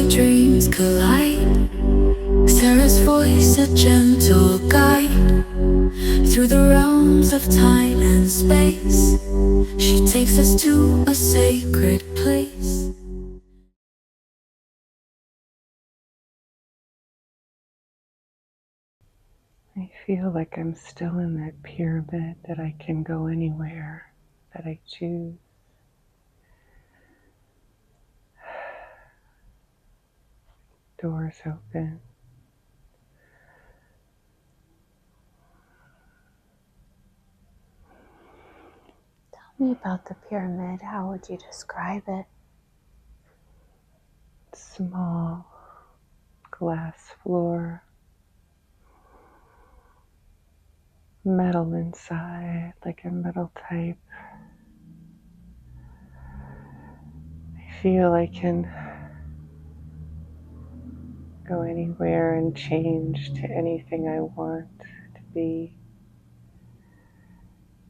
my dreams collide. Sarah's voice, a gentle guide through the realms of time and space. She takes us to a sacred place. I feel like I'm still in that pyramid, that I can go anywhere that I choose. Doors open. Tell me about the pyramid. How would you describe it? Small glass floor. Metal inside, like a metal type. I feel I can go anywhere and change to anything I want to be,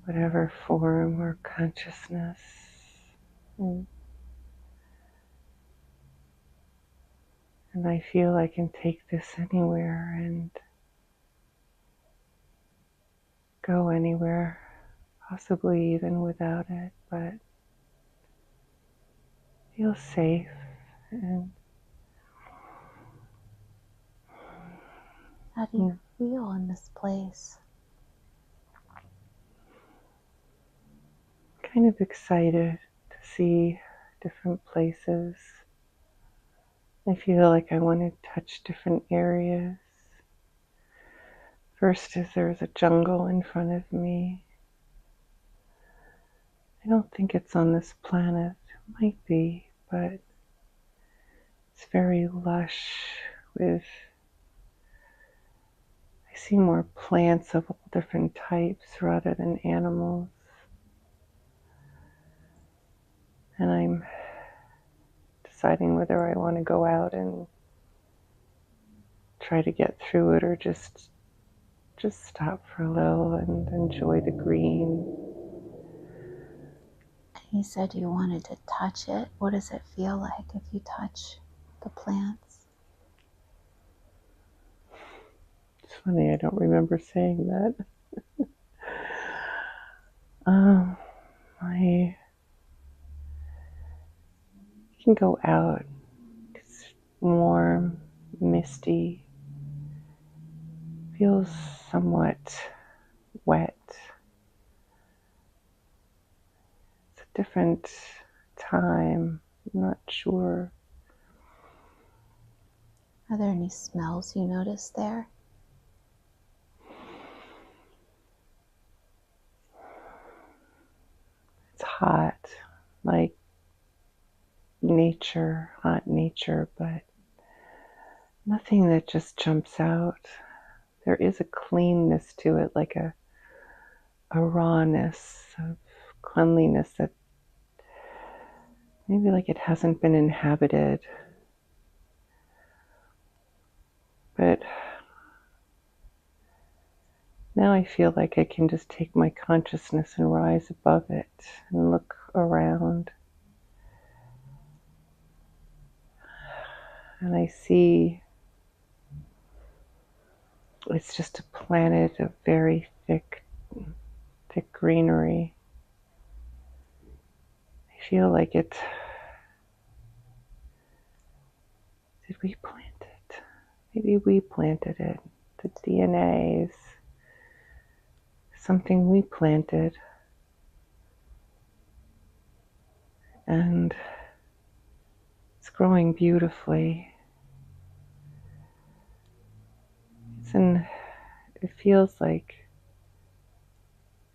whatever form or consciousness. And I feel I can take this anywhere and go anywhere, possibly even without it, but feel safe. And How do you feel in this place? kind of excited to see different places. I feel like I want to touch different areas. First is there's a jungle in front of me. I don't think it's on this planet. It might be, but it's very lush with, I see more plants of all different types rather than animals. And I'm deciding whether I want to go out and try to get through it or just stop for a little and enjoy the green. You said you wanted to touch it. What does it feel like if you touch the plants? It's funny, I don't remember saying that. I can go out. It's warm, misty, feels somewhat wet. It's a different time. I'm not sure. Are there any smells you notice there? It's hot, like nature, hot nature, but nothing that just jumps out. There is a cleanness to it, like a rawness of cleanliness that maybe like it hasn't been inhabited. But now I feel like I can just take my consciousness and rise above it and look around. And I see it's just a planet of very thick greenery. I feel like it. Did we plant it? Maybe we planted it. The DNA is something we planted. And it's growing beautifully. It feels like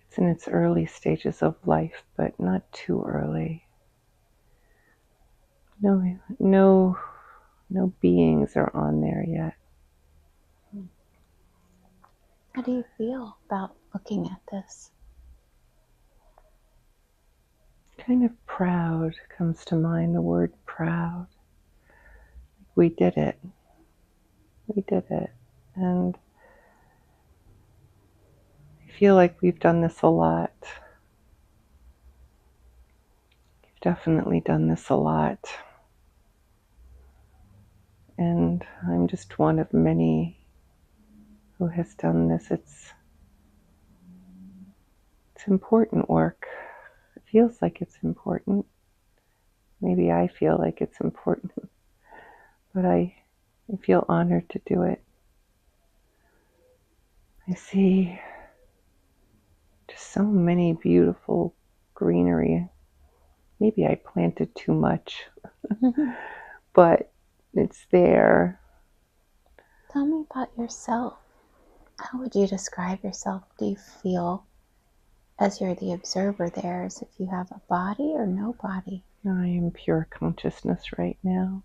it's in its early stages of life, but not too early. No beings are on there yet. How do you feel about looking at this? Kind of proud comes to mind, the word proud. We did it. We did it. And I feel like we've done this a lot. We've definitely done this a lot. And I'm just one of many who has done this. It's important work. It feels like it's important. Maybe I feel like it's important, but I feel honored to do it. I see just so many beautiful greenery. Maybe I planted too much, but it's there. Tell me about yourself. How would you describe yourself? Do you feel, as you're the observer there, as if you have a body or no body? I am pure consciousness right now.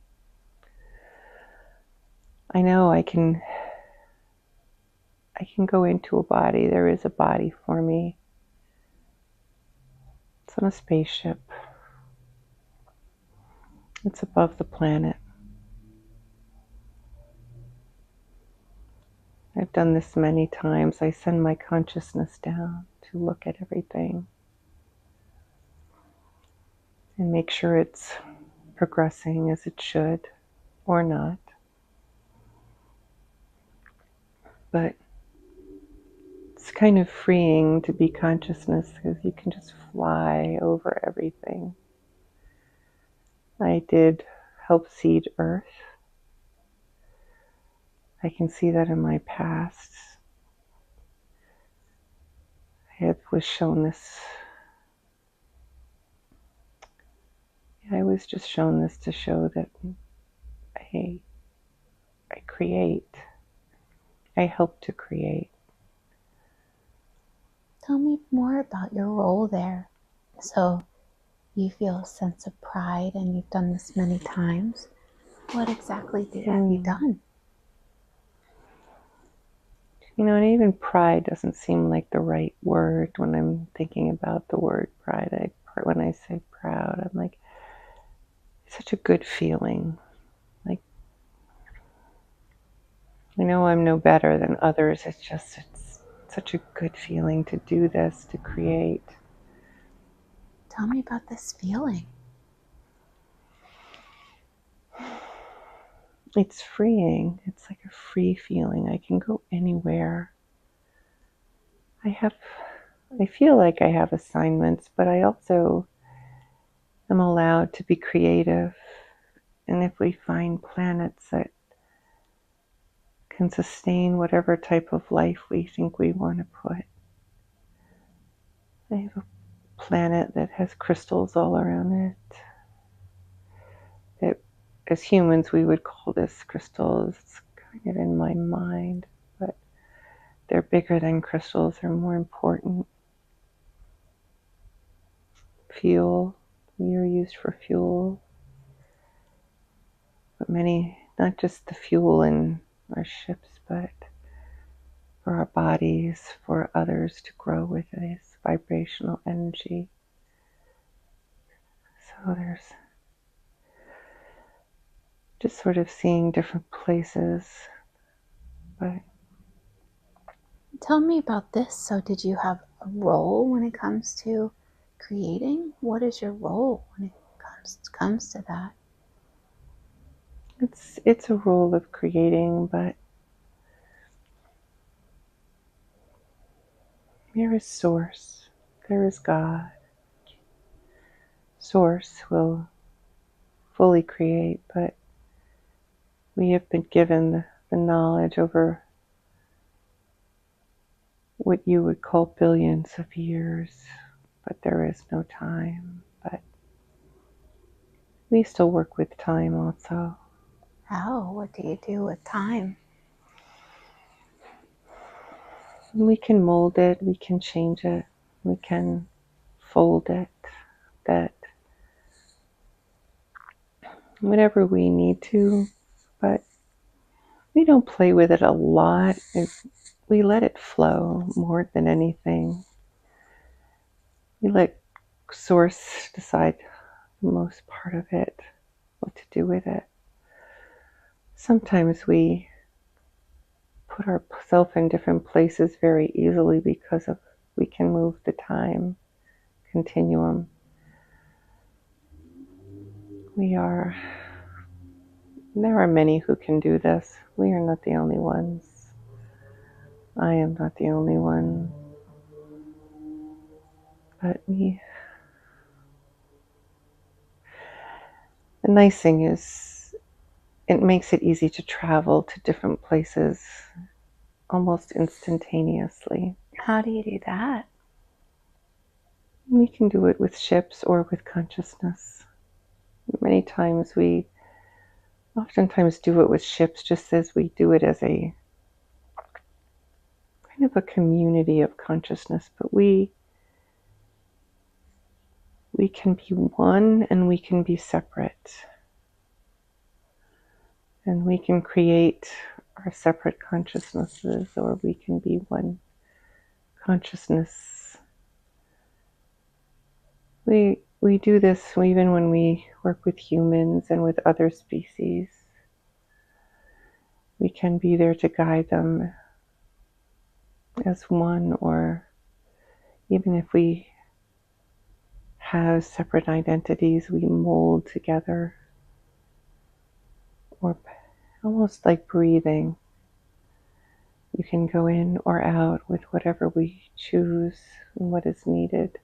I know I can go into a body. There is a body for me. It's on a spaceship. It's above the planet. I've done this many times. I send my consciousness down to look at everything and make sure it's progressing as it should or not. But it's kind of freeing to be consciousness because you can just fly over everything. I did help seed Earth. I can see that in my past. Was shown this. I was just shown this to show that I create. I help to create. Tell me more about your role there. So you feel a sense of pride, and you've done this many times. What exactly have you done? And even pride doesn't seem like the right word when I'm thinking about the word pride. When I say proud, I'm like, it's such a good feeling. Like, I know I'm no better than others. It's such a good feeling to do this, to create. Tell me about this feeling. It's freeing. It's like a free feeling. I can go anywhere. I feel like I have assignments, but I also am allowed to be creative. And if we find planets that can sustain whatever type of life we think we want to put. I have a planet that has crystals all around it. That, as humans, we would call this crystals. It's kind of in my mind, but they're bigger than crystals. They're more important. Fuel. We are used for fuel. But not just the fuel in our ships, but for our bodies, for others to grow with this vibrational energy. So there's just sort of seeing different places. But tell me about this. So did you have a role when it comes to creating? What is your role when it comes to that? it's a role of creating, but there is Source. There is God. Source will fully create, but we have been given the knowledge over what you would call billions of years, but there is no time. But we still work with time also. How? What do you do with time? We can mold it, we can change it, we can fold it, that whatever we need to, but we don't play with it a lot. We let it flow more than anything. We let Source decide the most part of it, what to do with it. Sometimes we put ourselves in different places very easily because we can move the time continuum. We are And there are many who can do this. We are not the only ones. I am not the only one. But the nice thing is it makes it easy to travel to different places almost instantaneously. How do you do that? We can do it with ships or with consciousness. Many times we oftentimes do it with ships just as we do it as a kind of a community of consciousness, but we can be one and we can be separate. And we can create our separate consciousnesses, or we can be one consciousness. We do this even when we work with humans and with other species. We can be there to guide them as one, or even if we have separate identities, we mold together, or almost like breathing. You can go in or out with whatever we choose and what is needed.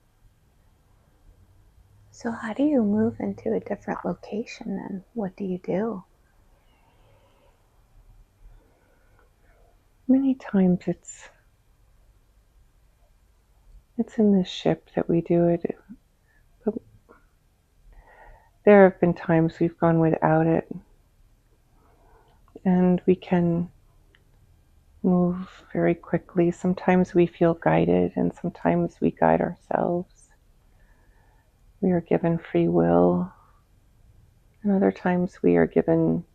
So how do you move into a different location then? What do you do? Many times it's in this ship that we do it, but there have been times we've gone without it, and we can move very quickly. Sometimes we feel guided, and sometimes we guide ourselves. We are given free will, and other times we are given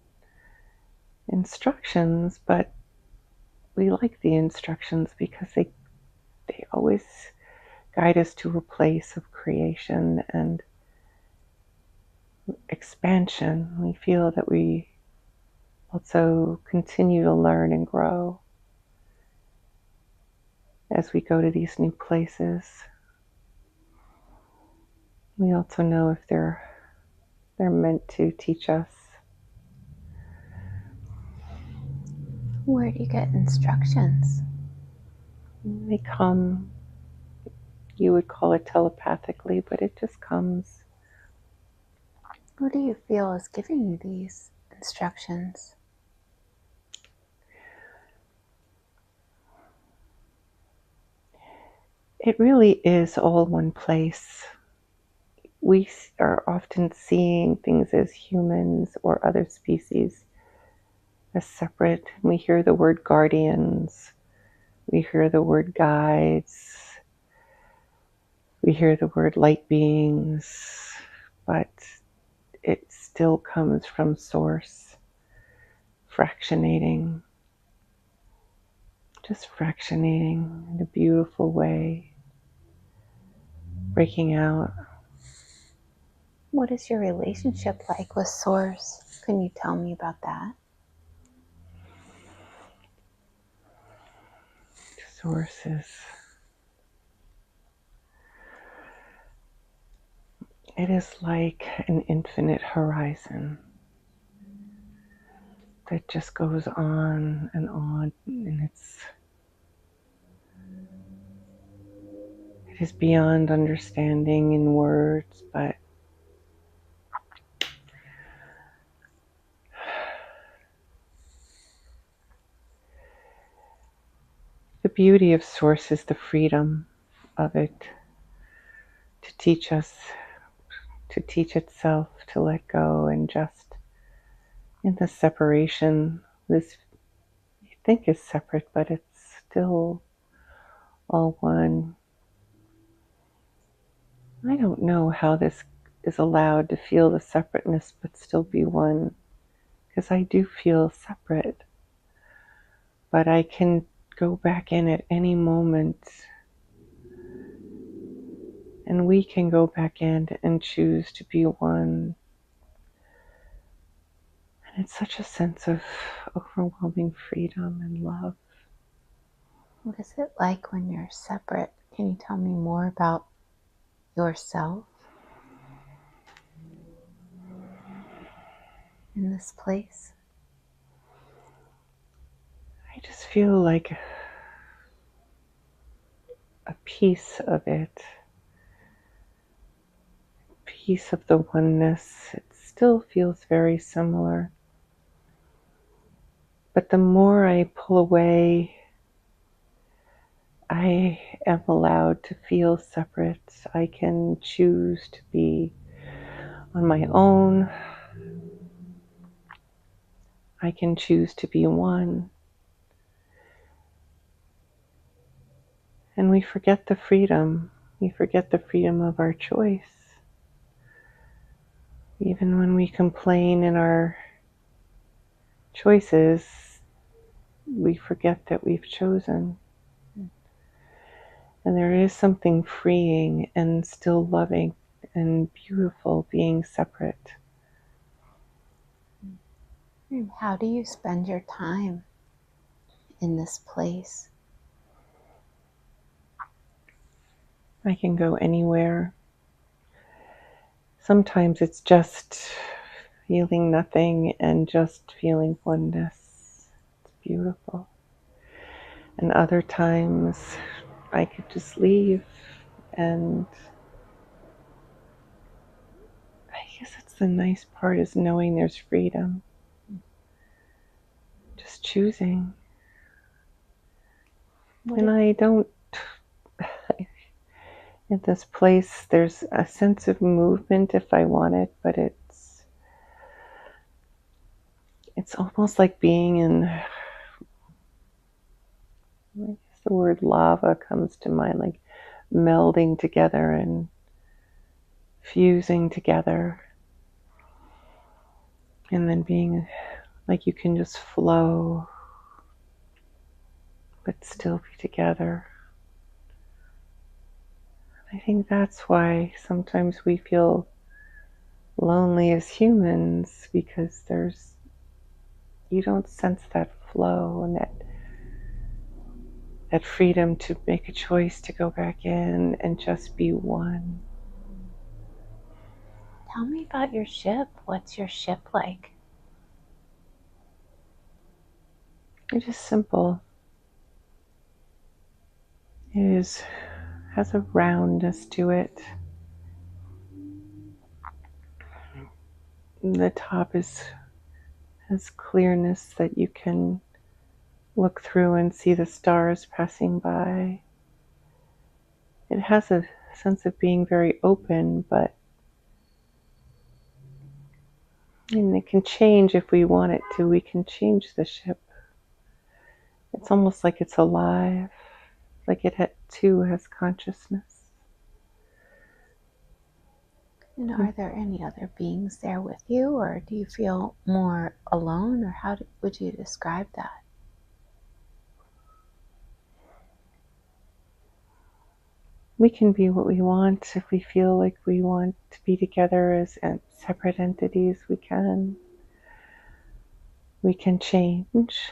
instructions, but we like the instructions because they always guide us to a place of creation and expansion. We feel that we also continue to learn and grow as we go to these new places. We also know if they're meant to teach us. Where do you get instructions? They come, you would call it telepathically, but it just comes. Who do you feel is giving you these instructions? It really is all one place. We are often seeing things as humans or other species as separate. We hear the word guardians, we hear the word guides, we hear the word light beings, but it still comes from source, fractionating, just fractionating in a beautiful way, breaking out. What is your relationship like with Source? Can you tell me about that? Sources. It is like an infinite horizon that just goes on, and it is beyond understanding in words, but the beauty of Source is the freedom of it to teach us, to teach itself, to let go, and just in the separation, this you think is separate, but it's still all one. I don't know how this is allowed to feel the separateness but still be one, because I do feel separate, but I can go back in at any moment, and we can go back in and choose to be one. And it's such a sense of overwhelming freedom and love. What is it like when you're separate? Can you tell me more about yourself? in this place? I just feel like a piece of it, piece of the oneness. It still feels very similar. But the more I pull away, I am allowed to feel separate. I can choose to be on my own. I can choose to be one. And we forget the freedom. We forget the freedom of our choice. Even when we complain in our choices, we forget that we've chosen. And there is something freeing and still loving and beautiful being separate. How do you spend your time in this place? I can go anywhere. Sometimes it's just feeling nothing and just feeling oneness. It's beautiful. And other times I could just leave, and I guess that's the nice part, is knowing there's freedom. Just choosing. And I don't, in this place, there's a sense of movement if I want it, but it's almost like being in, I guess the word lava comes to mind, like melding together and fusing together. And then being like you can just flow, but still be together. I think that's why sometimes we feel lonely as humans, because you don't sense that flow and that freedom to make a choice to go back in and just be one. Tell me about your ship. What's your ship like? It's just simple. It has a roundness to it. The top has clearness that you can look through and see the stars passing by. It has a sense of being very open, and it can change if we want it to. We can change the ship. It's almost like it's alive, like it too has consciousness. And are there any other beings there with you, or do you feel more alone, or how would you describe that? We can be what we want. If we feel like we want to be together as separate entities, we can. We can change.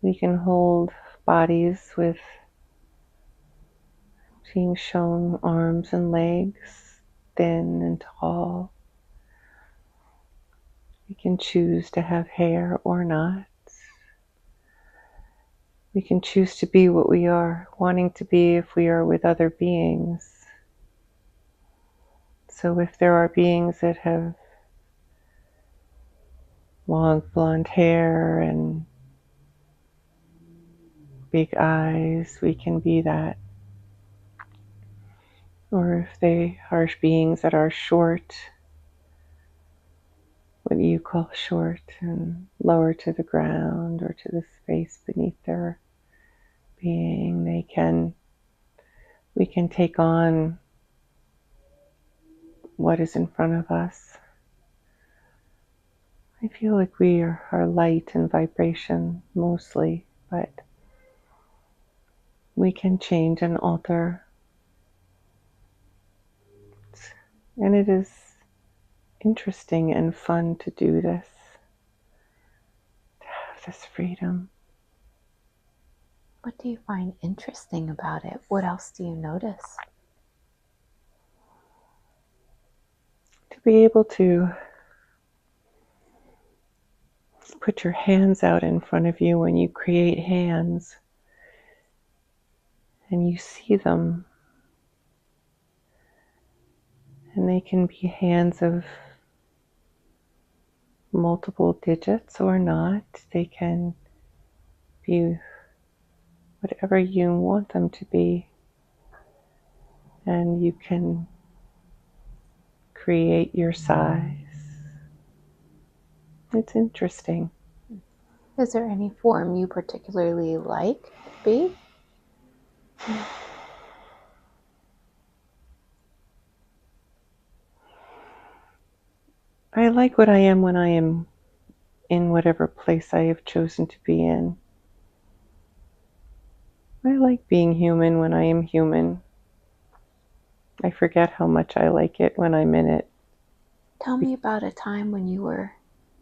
We can hold bodies with being shown arms and legs, thin and tall. We can choose to have hair or not. We can choose to be what we are wanting to be if we are with other beings. So if there are beings that have long blonde hair and big eyes, we can be that. Or if they are beings that are short, what you call short, and lower to the ground or to the space beneath their being, we can take on what is in front of us. I feel like we are light and vibration mostly, but we can change and alter. And it is interesting and fun to do this, to have this freedom. What do you find interesting about it? What else do you notice? To be able to put your hands out in front of you when you create hands, and you see them. And they can be hands of multiple digits or not. They can be whatever you want them to be. And you can create your size. It's interesting. Is there any form you particularly like to be? I like what I am when I am in whatever place I have chosen to be in. I like being human when I am human. I forget how much I like it when I'm in it. Tell me about a time when you were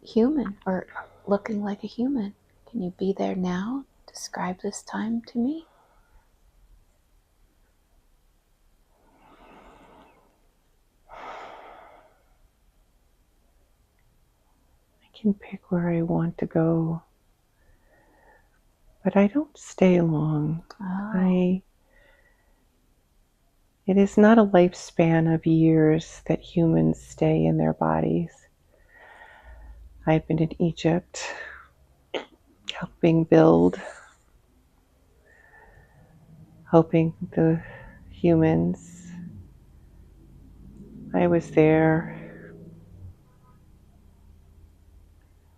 human or looking like a human. Can you be there now? Describe this time to me. I can pick where I want to go, but I don't stay long. Oh. It is not a lifespan of years that humans stay in their bodies. I've been in Egypt helping build, helping the humans. I was there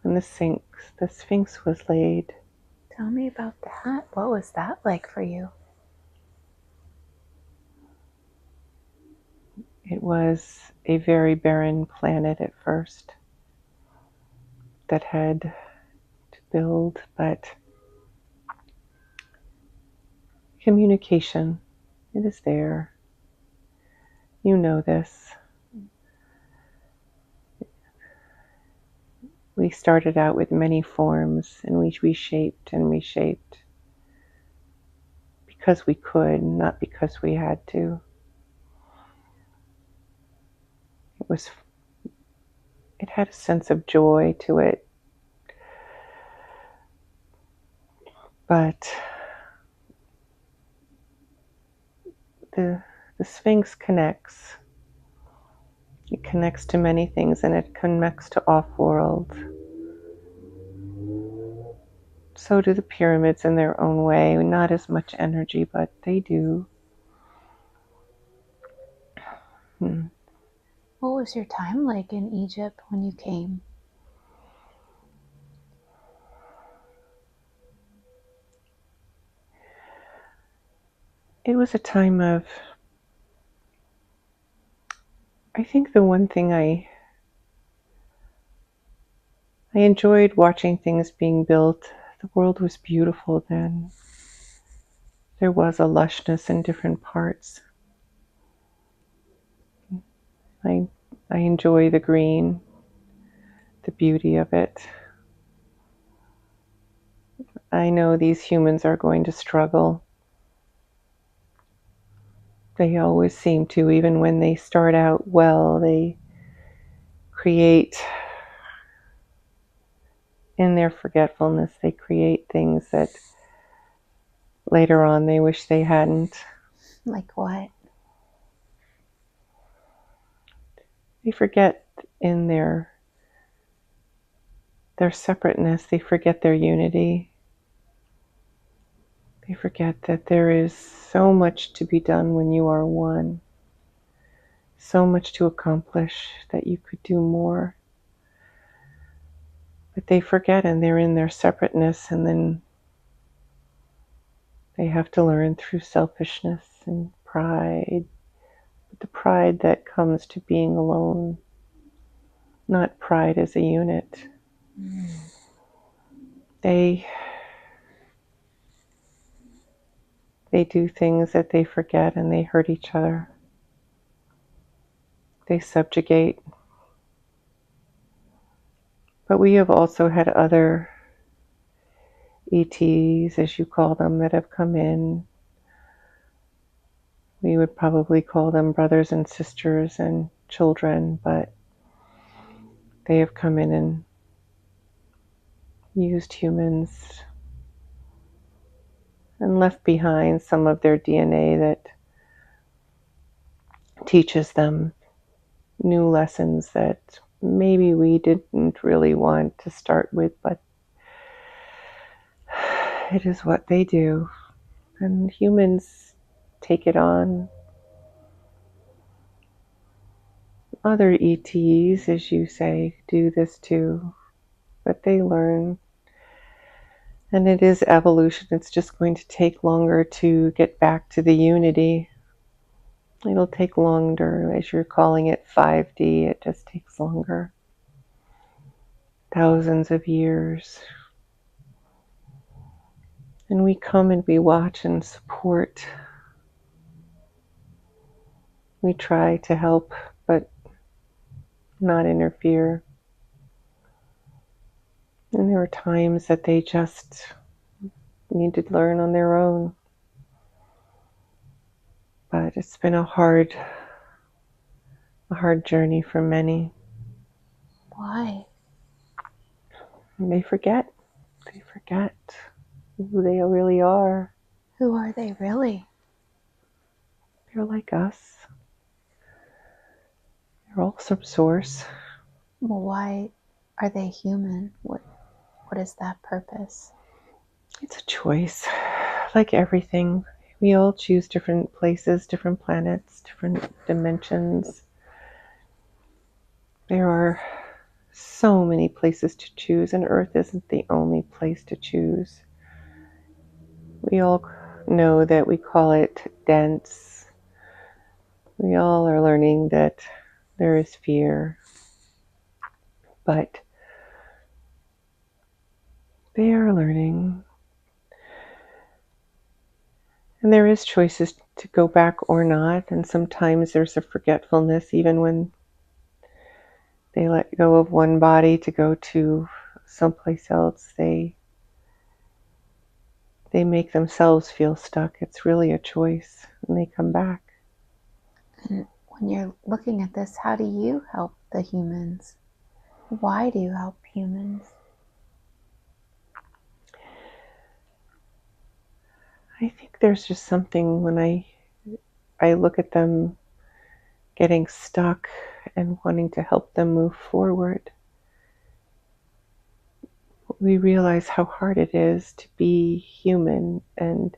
when the Sphinx was laid. Tell me about that. What was that like for you? It was a very barren planet at first that had to build, but communication, it is there. You know this. We started out with many forms and we reshaped and reshaped because we could, not because we had to. It had a sense of joy to it. But the Sphinx connects. It connects to many things, and it connects to off-world. So do the pyramids in their own way. Not as much energy, but they do. What was your time like in Egypt when you came? It was a time of, I think the one thing I enjoyed watching things being built. The world was beautiful then. There was a lushness in different parts. I enjoy the green, the beauty of it. I know these humans are going to struggle. They always seem to, even when they start out well, they create, in their forgetfulness, they create things that later on they wish they hadn't. Like what? They forget in their separateness, they forget their unity. They forget that there is so much to be done when you are one. So much to accomplish that you could do more. But they forget and they're in their separateness, and then they have to learn through selfishness and pride. But the pride that comes to being alone, not pride as a unit. They do things that they forget, and they hurt each other. They subjugate. But we have also had other ETs, as you call them, that have come in. We would probably call them brothers and sisters and children, but they have come in and used humans and left behind some of their DNA that teaches them new lessons that maybe we didn't really want to start with, but it is what they do. And humans take it on. Other ETs, as you say, do this too, but they learn. And it is evolution. It's just going to take longer to get back to the unity. It'll take longer, as you're calling it 5D, it just takes longer. Thousands of years. And we come and we watch and support. We try to help, but not interfere. And there are times that they just need to learn on their own. But it's been a hard journey for many. Why? And they forget who they really are. Who are they really? They're like us. They're all some source. Well, why are they human? What is that purpose? It's a choice. Like everything, we all choose different places, different planets, different dimensions. There are so many places to choose, and Earth isn't the only place to choose. We all know that we call it dense. We all are learning that there is fear, but they are learning. And there is choices to go back or not, and sometimes there's a forgetfulness even when they let go of one body to go to someplace else. They make themselves feel stuck. It's really a choice, and they come back. And when you're looking at this, how do you help the humans? Why do you help humans? I think there's just something when I look at them getting stuck and wanting to help them move forward. We realize how hard it is to be human and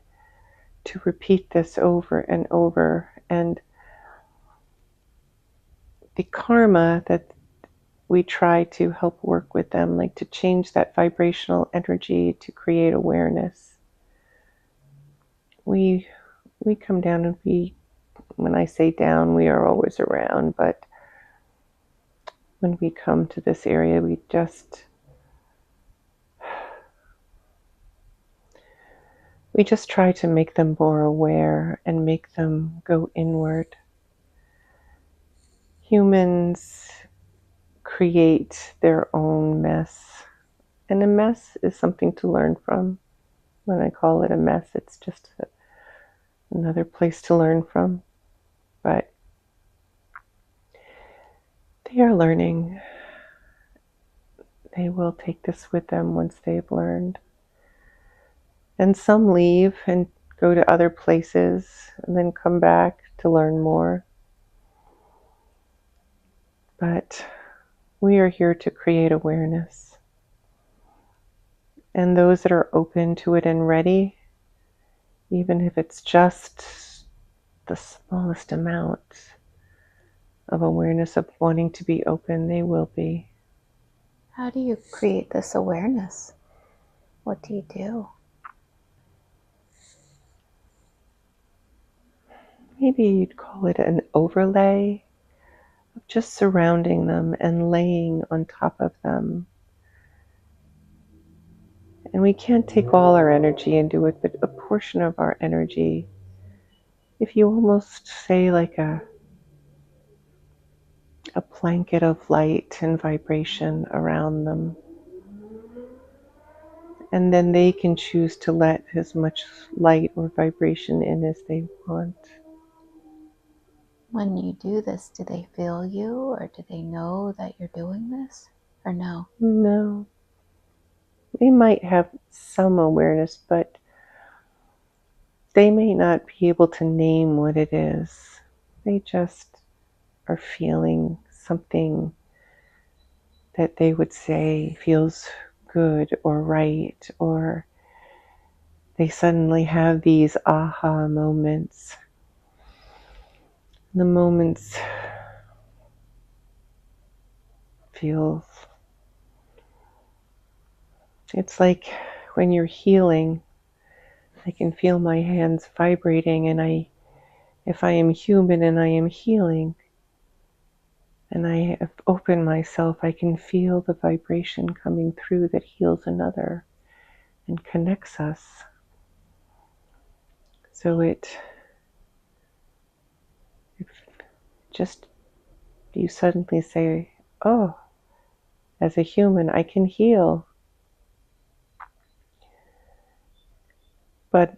to repeat this over and over, and the karma that we try to help work with them, like to change that vibrational energy to create awareness. We come down and when I say down, we are always around, but when we come to this area, we just try to make them more aware and make them go inward. Humans create their own mess, and a mess is something to learn from. When I call it a mess, it's just another place to learn from. But they are learning. They will take this with them once they've learned. And some leave and go to other places and then come back to learn more. But we are here to create awareness. And those that are open to it and ready, even if it's just the smallest amount of awareness of wanting to be open, they will be. How do you create this awareness? What do you do? Maybe you'd call it an overlay of just surrounding them and laying on top of them. And we can't take all our energy and do it, but a portion of our energy, if you almost say like a blanket of light and vibration around them. And then they can choose to let as much light or vibration in as they want. When you do this, do they feel you, or do they know that you're doing this? Or no? No. They might have some awareness, but they may not be able to name what it is. They just are feeling something that they would say feels good or right, or they suddenly have these aha moments. The moments feel, it's like when you're healing, I can feel my hands vibrating, and if I am human and I am healing, and I have opened myself, I can feel the vibration coming through that heals another and connects us. So it just, you suddenly say, oh, as a human, I can heal. But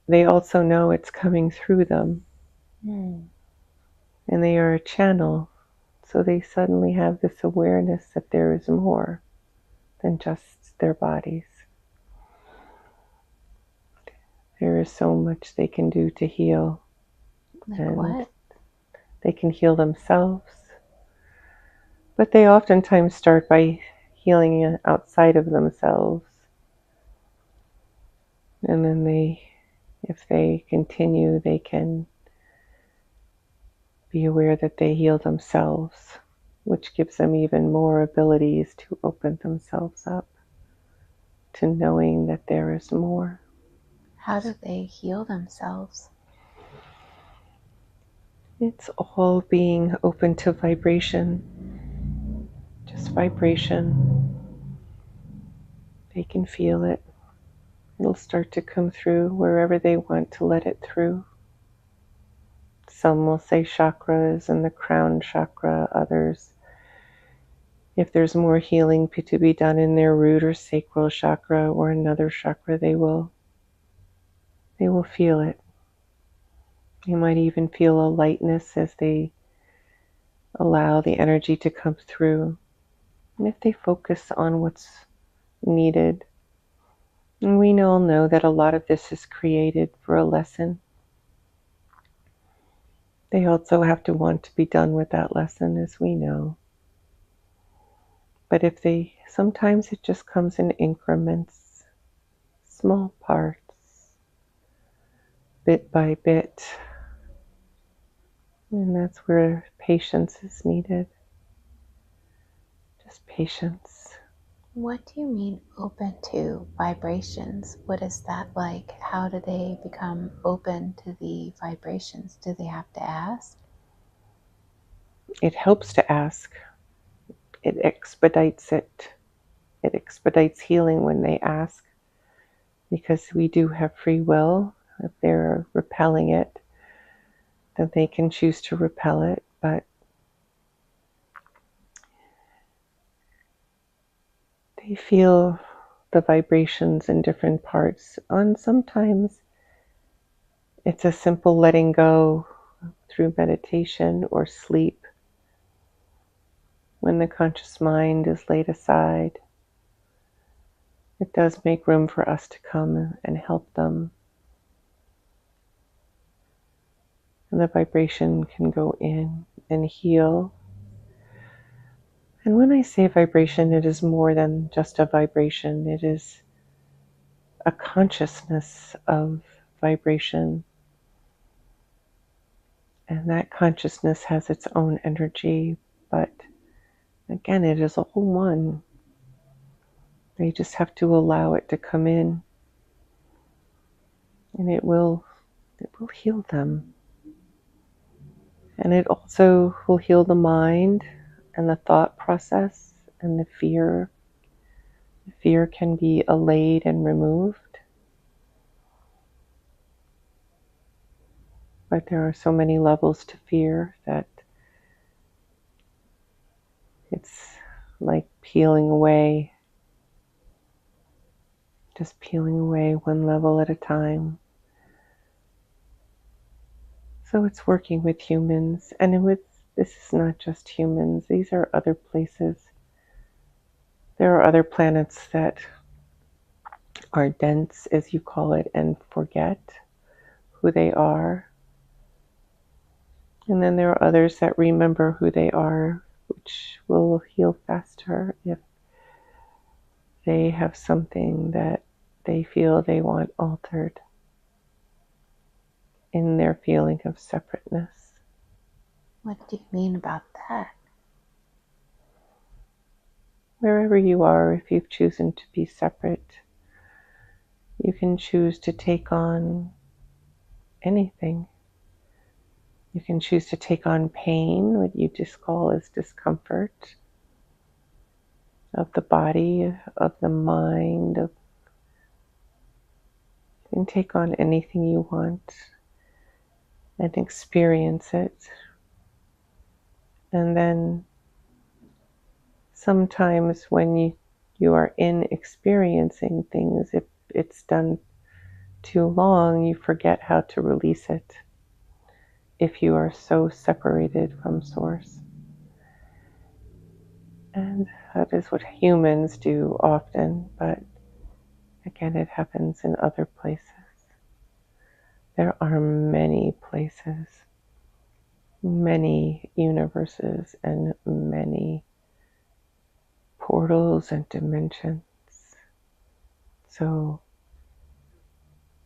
they also know it's coming through them, and they are a channel. So they suddenly have this awareness that there is more than just their bodies. There is so much they can do to heal. Like And what? they can heal themselves. But they oftentimes start by healing outside of themselves. And then if they continue, they can be aware that they heal themselves, which gives them even more abilities to open themselves up to knowing that there is more. How do they heal themselves? It's all being open to vibration, just vibration. They can feel it. It'll start to come through wherever they want to let it through. Some will say chakras and the crown chakra, others, if there's more healing to be done in their root or sacral chakra or another chakra, they will feel it. You might even feel a lightness as they allow the energy to come through. And if they focus on what's needed, and we all know that a lot of this is created for a lesson, they also have to want to be done with that lesson, as we know. But sometimes it just comes in increments, small parts, bit by bit. And that's where patience is needed. Just patience. What do you mean open to vibrations? What is that like? How do they become open to the vibrations? Do they have to ask? It helps to ask. It expedites it. It expedites healing when they ask, because we do have free will. If they're repelling it, then they can choose to repel it. But they feel the vibrations in different parts. And sometimes it's a simple letting go through meditation or sleep, when the conscious mind is laid aside. It does make room for us to come and help them. And the vibration can go in and heal. And when I say vibration, it is more than just a vibration. It is a consciousness of vibration. And that consciousness has its own energy, but again, it is all one. They just have to allow it to come in, and it will heal them. And it also will heal the mind and the thought process and the fear. The fear can be allayed and removed. But there are so many levels to fear that it's like peeling away, just peeling away one level at a time. So it's working with humans, and this is not just humans, these are other places. There are other planets that are dense, as you call it, and forget who they are. And then there are others that remember who they are, which will heal faster if they have something that they feel they want altered in their feeling of separateness. What do you mean about that? Wherever you are, if you've chosen to be separate, you can choose to take on anything. You can choose to take on pain, what you just call as discomfort of the body, of the mind. You can take on anything you want and experience it. And then sometimes when you are in experiencing things, if it's done too long, you forget how to release it if you are so separated from Source. And that is what humans do often, but again, it happens in other places. There are many places, many universes, and many portals and dimensions. So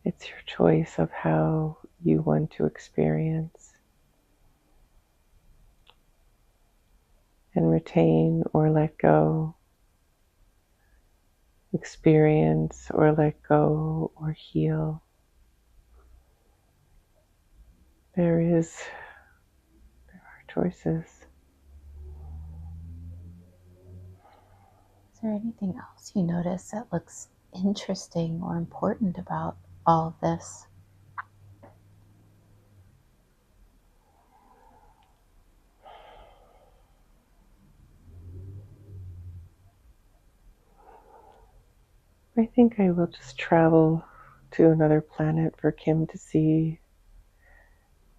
it's your choice of how you want to experience and retain or let go, experience or let go or heal. There are choices. Is there anything else you notice that looks interesting or important about all of this? I think I will just travel to another planet for Kim to see.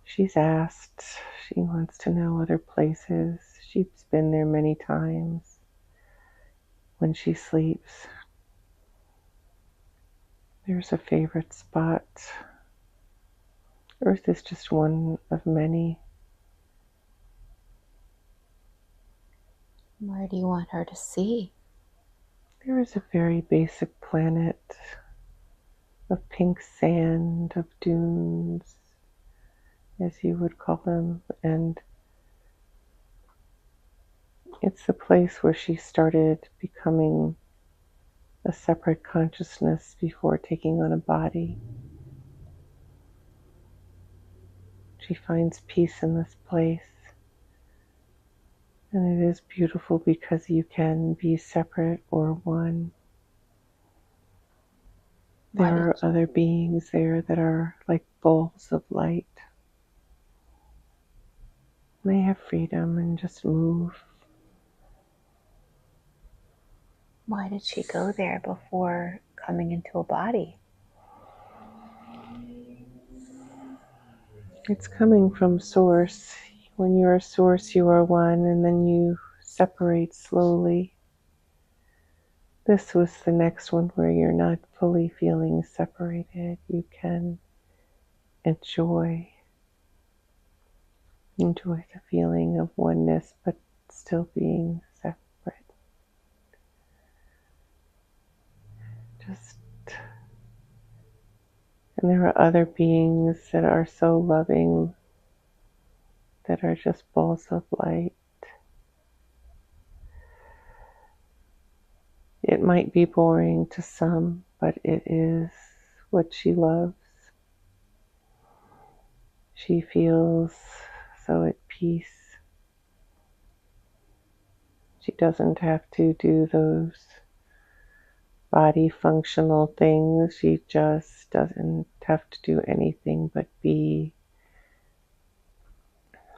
She's asked, she wants to know other places. She's been there many times when she sleeps. There's a favorite spot. Earth is just one of many. Where do you want her to see? There is a very basic planet of pink sand, of dunes, as you would call them, and it's the place where she started becoming a separate consciousness before taking on a body. She finds peace in this place, and it is beautiful because you can be separate or one. There are other beings there that are like balls of light. They have freedom and just move. Why did she go there before coming into a body? It's coming from Source. When you are Source, you are one, and then you separate slowly. This was the next one where you're not fully feeling separated. You can enjoy the feeling of oneness, but still being separate. And there are other beings that are so loving, that are just balls of light. It might be boring to some, but it is what she loves. She feels so at peace. She doesn't have to do those body functional things. She just doesn't have to do anything but be.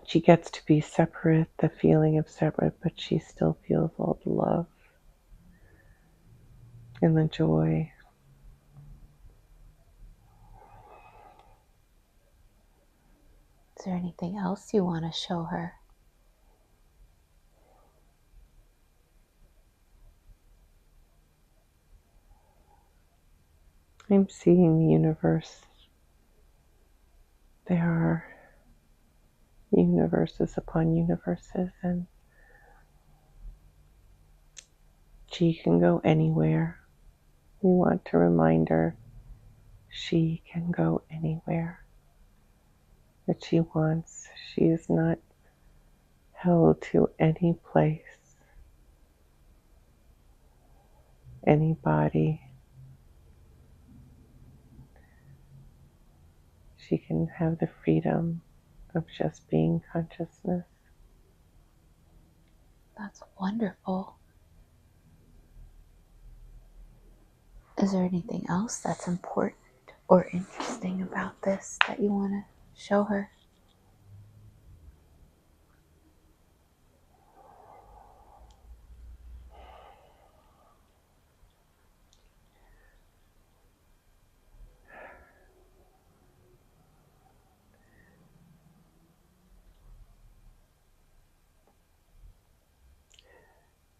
She gets to be separate, the feeling of separate, but she still feels all the love and the joy. Is there anything else you want to show her? I'm seeing the universe. There are universes upon universes, and she can go anywhere. We want to remind her she can go anywhere that she wants. She is not held to any place, anybody. She can have the freedom of just being consciousness. That's wonderful. Is there anything else that's important or interesting about this that you want to show her?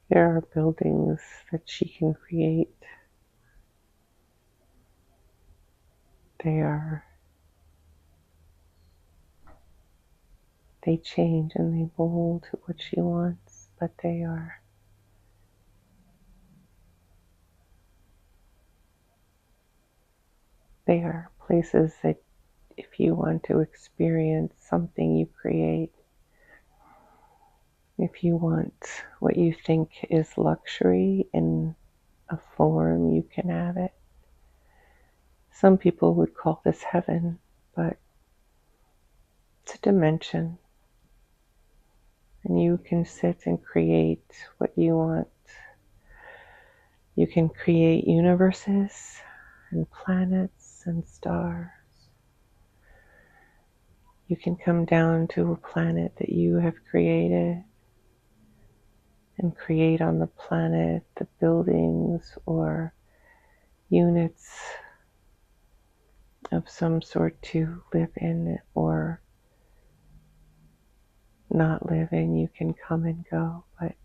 There are buildings that she can create. They change and they mold to what she wants, but they are places that if you want to experience something you create, if you want what you think is luxury in a form, you can have it. Some people would call this heaven, but it's a dimension. And you can sit and create what you want. You can create universes and planets and stars. You can come down to a planet that you have created and create on the planet the buildings or units of some sort to live in or not live in. You can come and go, but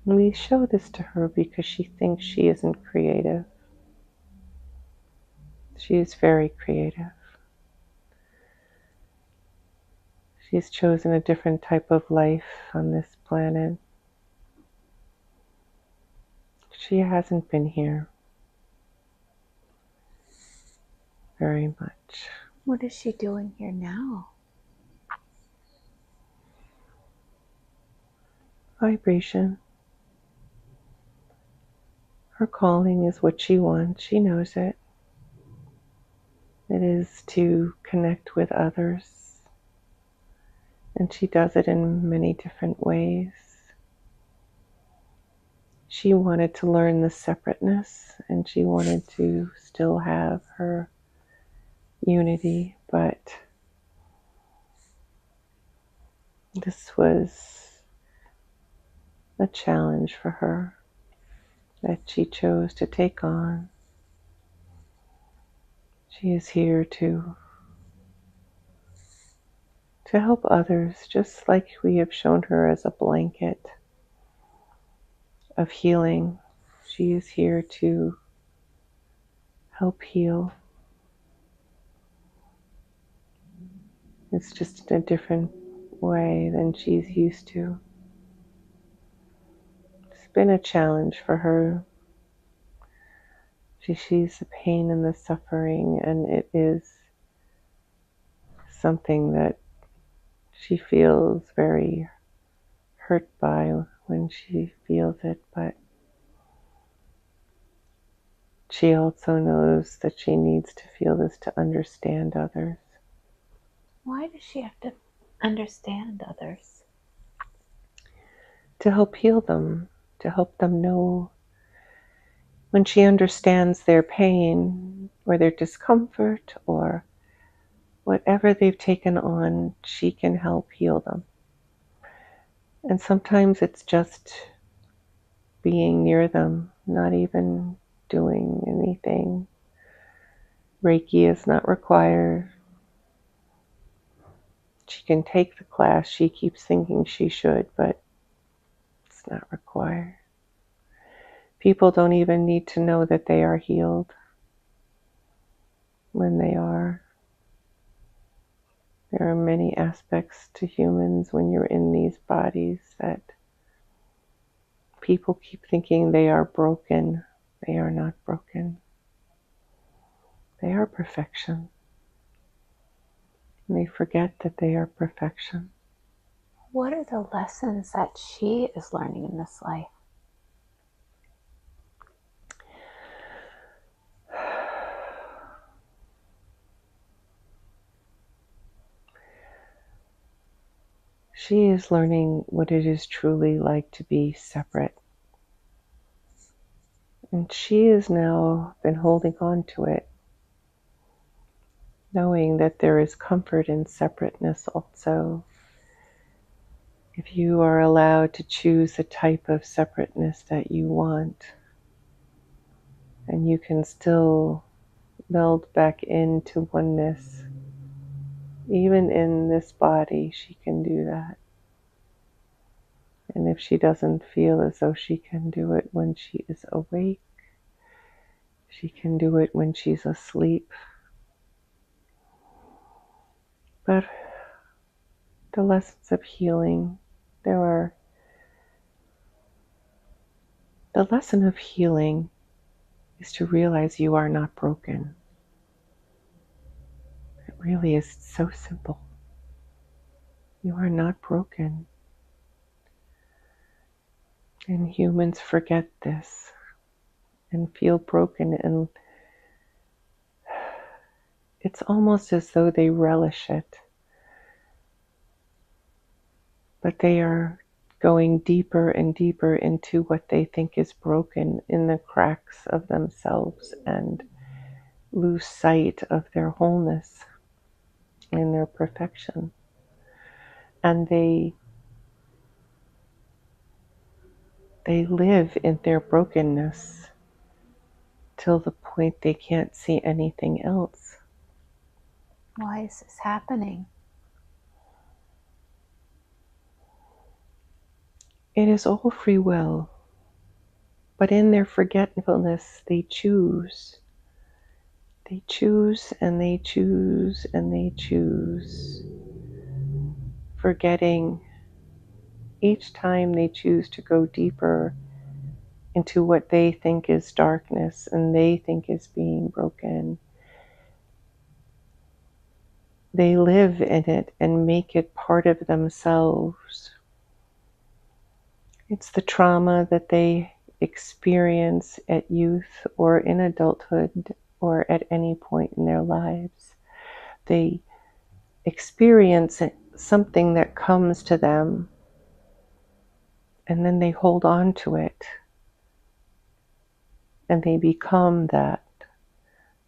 we show this to her because she thinks she isn't creative. She is very creative. She's chosen a different type of life on this planet. She hasn't been here very much. What is she doing here now? Vibration. Her calling is what she wants. She knows it. It is to connect with others. And she does it in many different ways. She wanted to learn the separateness and she wanted to still have her unity, but this was a challenge for her that she chose to take on. She is here to help others, just like we have shown her as a blanket of healing. She is here to help heal. It's just in a different way than she's used to. It's been a challenge for her. She sees the pain and the suffering, and it is something that she feels very hurt by when she feels it, but she also knows that she needs to feel this to understand others. Why does she have to understand others? To help heal them, to help them know when she understands their pain or their discomfort or whatever they've taken on, she can help heal them. And sometimes it's just being near them, not even doing anything. Reiki is not required. She can take the class. She keeps thinking she should, but it's not required. People don't even need to know that they are healed when they are. There are many aspects to humans when you're in these bodies that people keep thinking they are broken. They are not broken. They are perfection. And they forget that they are perfection. What are the lessons that she is learning in this life? She is learning what it is truly like to be separate. And she has now been holding on to it, knowing that there is comfort in separateness also. If you are allowed to choose the type of separateness that you want, and you can still meld back into oneness, even in this body, she can do that. And if she doesn't feel as though she can do it when she is awake, she can do it when she's asleep. But the lessons of healing, the lesson of healing is to realize you are not broken. It really is so simple. You are not broken. And humans forget this and feel broken, and it's almost as though they relish it. But they are going deeper and deeper into what they think is broken in the cracks of themselves and lose sight of their wholeness and their perfection. And they live in their brokenness till the point they can't see anything else. Why is this happening? It is all free will, but in their forgetfulness, they choose. They choose and they choose and they choose, forgetting each time they choose to go deeper into what they think is darkness and they think is being broken. They live in it and make it part of themselves. It's the trauma that they experience at youth or in adulthood or at any point in their lives. They experience something that comes to them, and then they hold on to it, and they become that.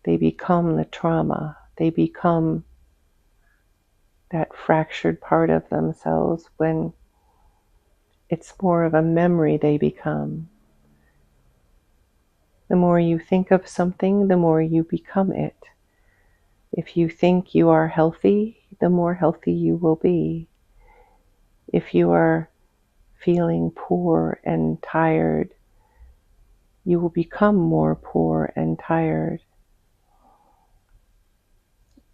They become the trauma. They become that fractured part of themselves when it's more of a memory they become. The more you think of something, the more you become it. If you think you are healthy, the more healthy you will be. If you are feeling poor and tired, you will become more poor and tired.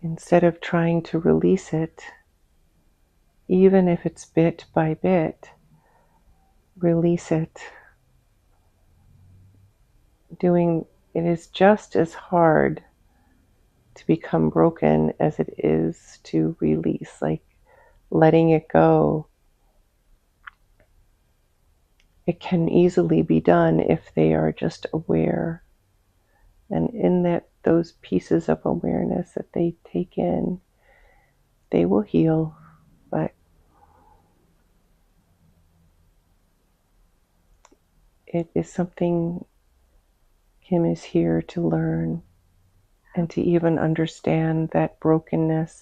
Instead of trying to release it, even if it's bit by bit, release it. It is just as hard to become broken as it is to release, like letting it go. It can easily be done if they are just aware. And in those pieces of awareness that they take in, they will heal. But it is something Kim is here to learn and to even understand that brokenness.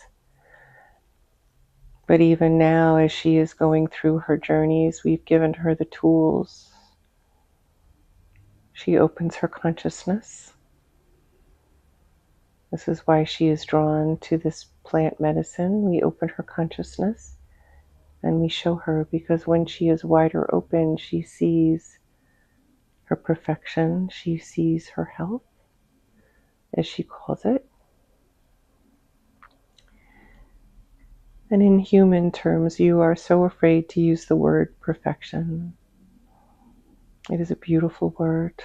But even now, as she is going through her journeys, we've given her the tools. She opens her consciousness. This is why she is drawn to this plant medicine. We open her consciousness and we show her, because when she is wider open, she sees her perfection. She sees her health, as she calls it. And in human terms, you are so afraid to use the word perfection. It is a beautiful word.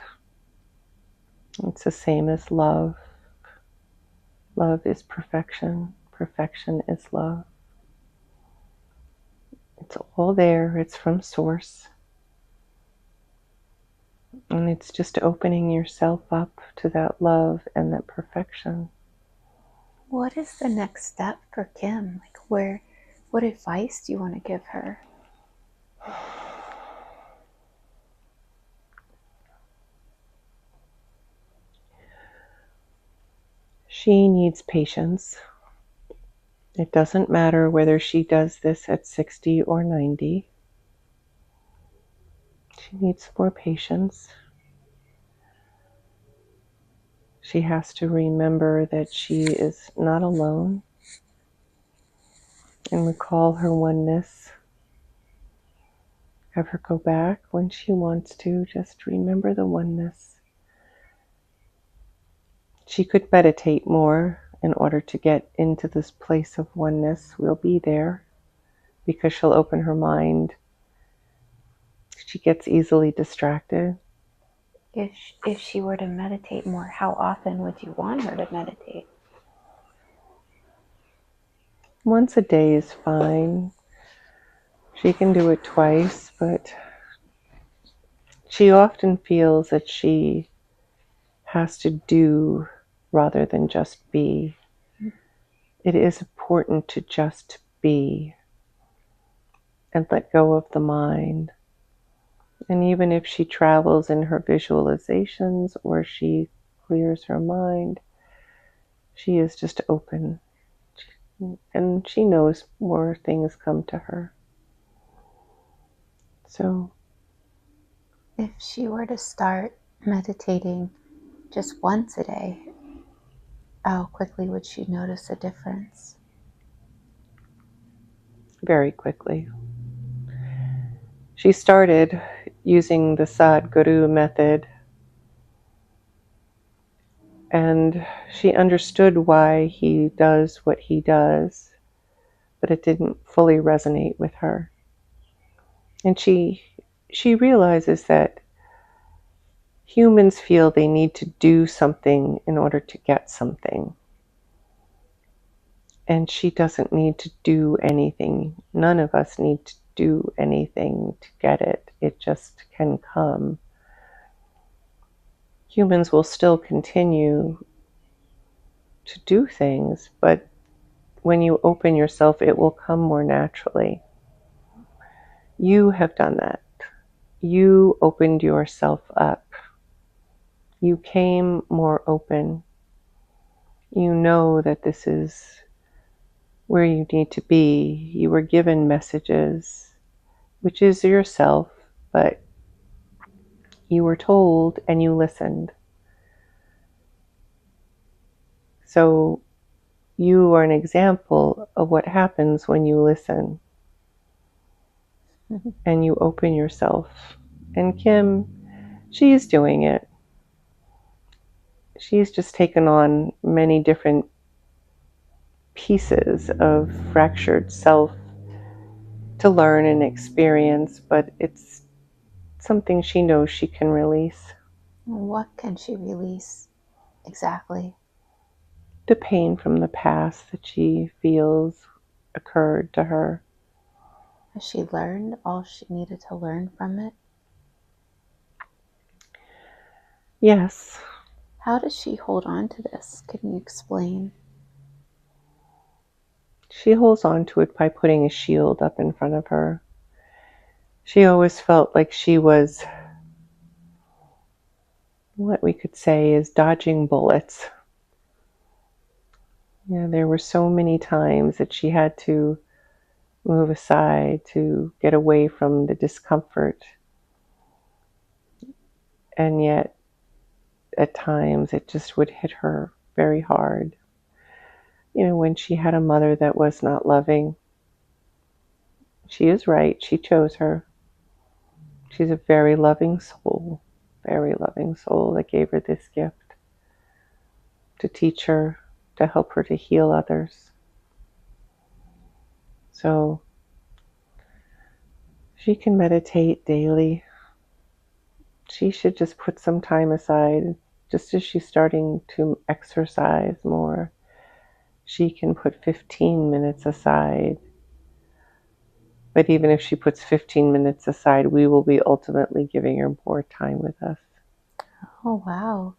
It's the same as love. Love is perfection. Perfection is love. It's all there. It's from source. And it's just opening yourself up to that love and that perfection. What is the next step for Kim? Like, what advice do you want to give her? She needs patience. It doesn't matter whether she does this at 60 or 90. She needs more patience. She has to remember that she is not alone and recall her oneness. Have her go back when she wants to. Just remember the oneness. She could meditate more in order to get into this place of oneness. We'll be there because she'll open her mind. She gets easily distracted. If she were to meditate more, how often would you want her to meditate? Once a day is fine. She can do it twice, but she often feels that she has to do rather than just be. It is important to just be and let go of the mind. And even if she travels in her visualizations or she clears her mind, she is just open. And she knows more things come to her. So, If she were to start meditating just once a day, how quickly would she notice a difference? very quickly. She started using the Sadhguru method, and she understood why he does what he does, but it didn't fully resonate with her. And she realizes that humans feel they need to do something in order to get something. And she doesn't need to do anything. None of us need to do anything to get it. It just can come. Humans will still continue to do things, but when you open yourself, it will come more naturally. You have done that. You opened yourself up. You came more open. You know that this is where you need to be. You were given messages, which is yourself, but you were told and you listened. So you are an example of what happens when you listen and you open yourself. And Kim, she's doing it. She's just taken on many different pieces of fractured self to learn and experience, but it's something she knows she can release. What can she release exactly? The pain from the past that she feels occurred to her. Has she learned all she needed to learn from it? Yes. How does she hold on to this? Can you explain? She holds on to it by putting a shield up in front of her. She always felt like she was, what we could say is, dodging bullets. Yeah, there were so many times that she had to move aside to get away from the discomfort. And yet, at times, it just would hit her very hard. You know, when she had a mother that was not loving, she is right. She chose her. She's a very loving soul. very loving soul that gave her this gift to teach her, to help her to heal others. So she can meditate daily. She should just put some time aside, just as she's starting to exercise more. She can put 15 minutes aside. But even if she puts 15 minutes aside, we will be ultimately giving her more time with us. Oh, wow.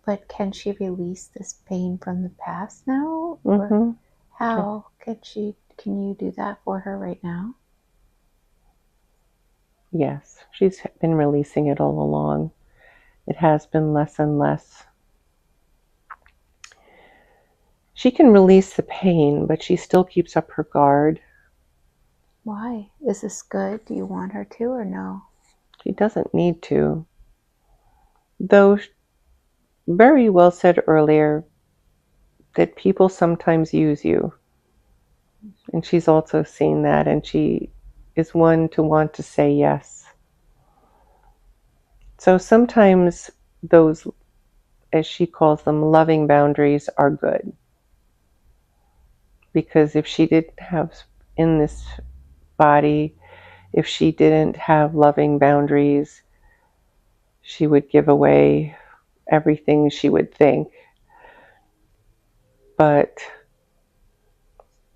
But can she release this pain from the past now? Or how can you do that for her right now? Yes, she's been releasing it all along. It has been less and less. She can release the pain, but she still keeps up her guard. Why? Is this good? Do you want her to or no? She doesn't need to. Though very well said earlier that people sometimes use you. And she's also seen that, and she is one to want to say yes. So sometimes those, as she calls them, loving boundaries are good. Because if she didn't have in this body, if she didn't have loving boundaries, she would give away everything she would think. But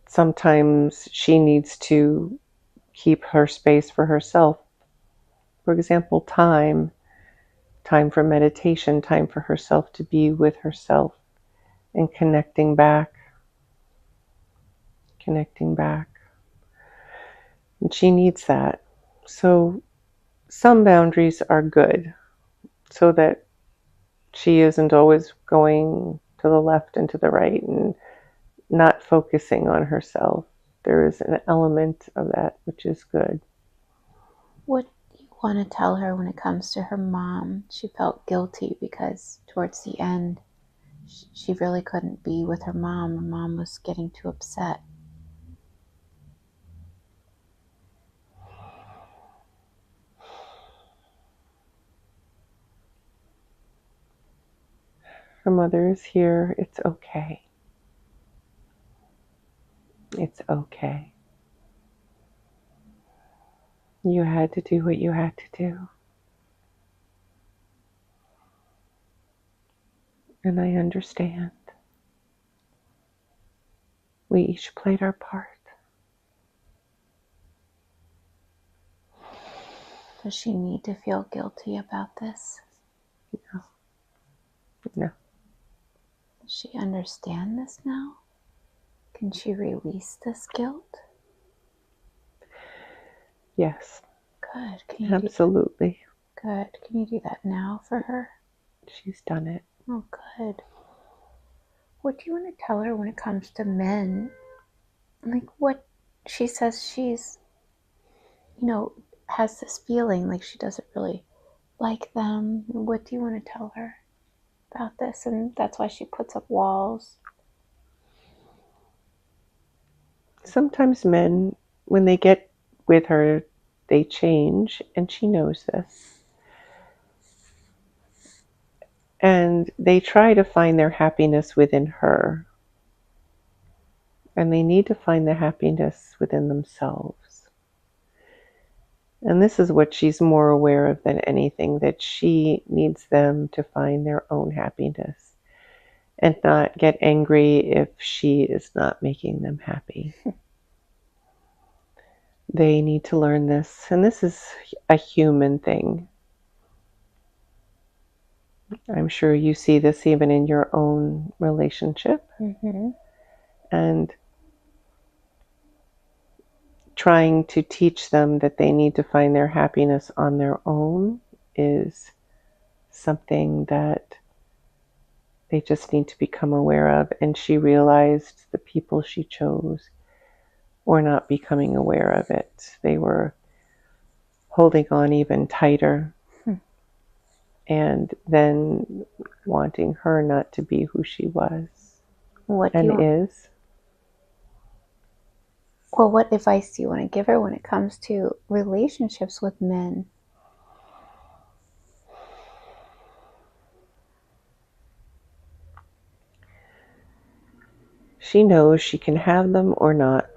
sometimes she needs to keep her space for herself. For example, time for meditation, time for herself to be with herself and connecting back. And she needs that. So some boundaries are good so that she isn't always going to the left and to the right and not focusing on herself. There is an element of that which is good. What do you want to tell her when it comes to her mom? She felt guilty because towards the end, she really couldn't be with her mom. Her mom was getting too upset. Her mother is here. It's okay. It's okay. You had to do what you had to do. And I understand. We each played our part. Does she need to feel guilty about this? No. Does she understand this now? Can she release this guilt? Yes. Good. Can you Absolutely. Good. Can you do that now for her? She's done it. Oh, good. What do you want to tell her when it comes to men? Like what she says she's, has this feeling like she doesn't really like them. What do you want to tell her about this? And that's why she puts up walls. Sometimes men, when they get with her, they change, and she knows this. And they try to find their happiness within her. And they need to find the happiness within themselves. And this is what she's more aware of than anything, that she needs them to find their own happiness and not get angry if she is not making them happy. They need to learn this, and this is a human thing. I'm sure you see this even in your own relationship. Mm-hmm. And trying to teach them that they need to find their happiness on their own is something that they just need to become aware of. And she realized the people she chose were not becoming aware of it. They were holding on even tighter and then wanting her not to be who she was is. Well, what advice do you want to give her when it comes to relationships with men? She knows she can have them or not,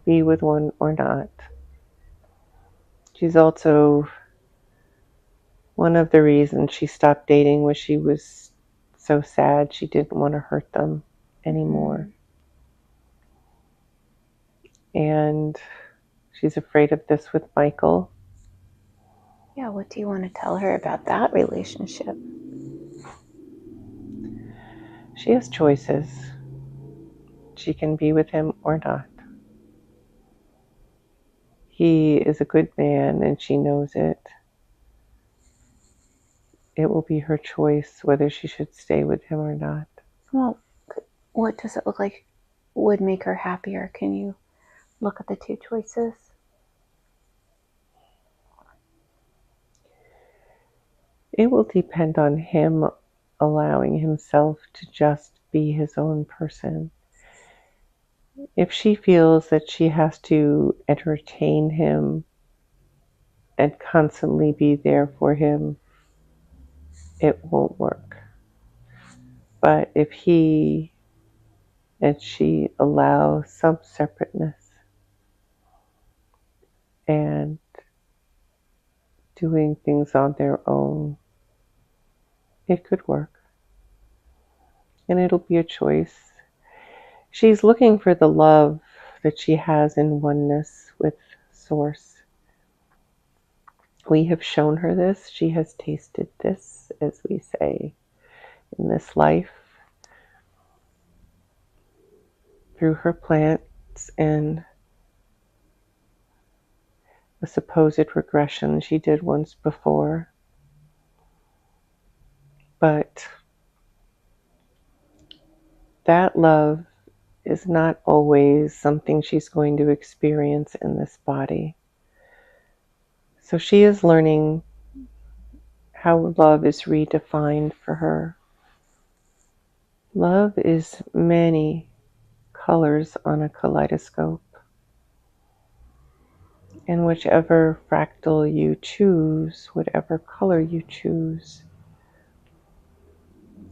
be with one or not. She's also, one of the reasons she stopped dating was she was so sad she didn't want to hurt them anymore. And she's afraid of this with Michael. Yeah, what do you want to tell her about that relationship? She has choices. She can be with him or not. He is a good man and she knows it. It will be her choice whether she should stay with him or not. Well, what does it look like would make her happier? Can you look at the two choices? It will depend on him allowing himself to just be his own person. If she feels that she has to entertain him and constantly be there for him, it won't work. But if he and she allow some separateness and doing things on their own, it could work. And it'll be a choice. She's looking for the love that she has in oneness with Source. We have shown her this. She has tasted this, as we say, in this life through her plants and a supposed regression she did once before. But that love is not always something she's going to experience in this body. So she is learning how love is redefined for her. Love is many colors on a kaleidoscope. And whichever fractal you choose, whatever color you choose,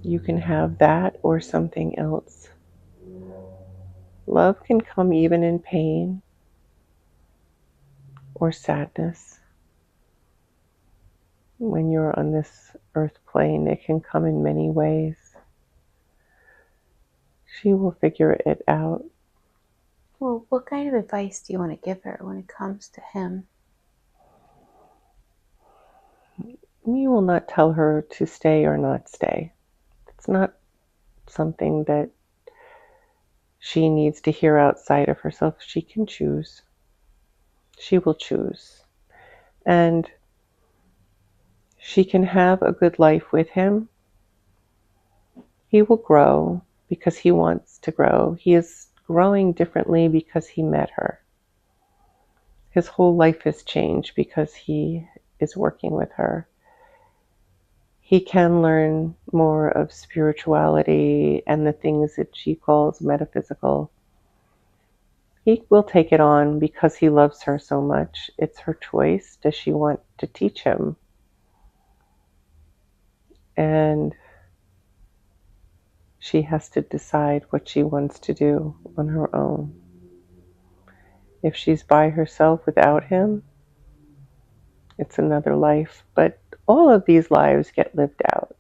you can have that or something else. Love can come even in pain or sadness. When you're on this earth plane, it can come in many ways. She will figure it out. Well, what kind of advice do you want to give her when it comes to him? You will not tell her to stay or not stay. It's not something that she needs to hear outside of herself. She can choose. She will choose. And she can have a good life with him. He will grow because he wants to grow. He is growing differently because he met her. His whole life has changed because he is working with her. He can learn more of spirituality and the things that she calls metaphysical. He will take it on because he loves her so much. It's her choice. Does she want to teach him? And she has to decide what she wants to do on her own. If she's by herself without him, it's another life. But all of these lives get lived out.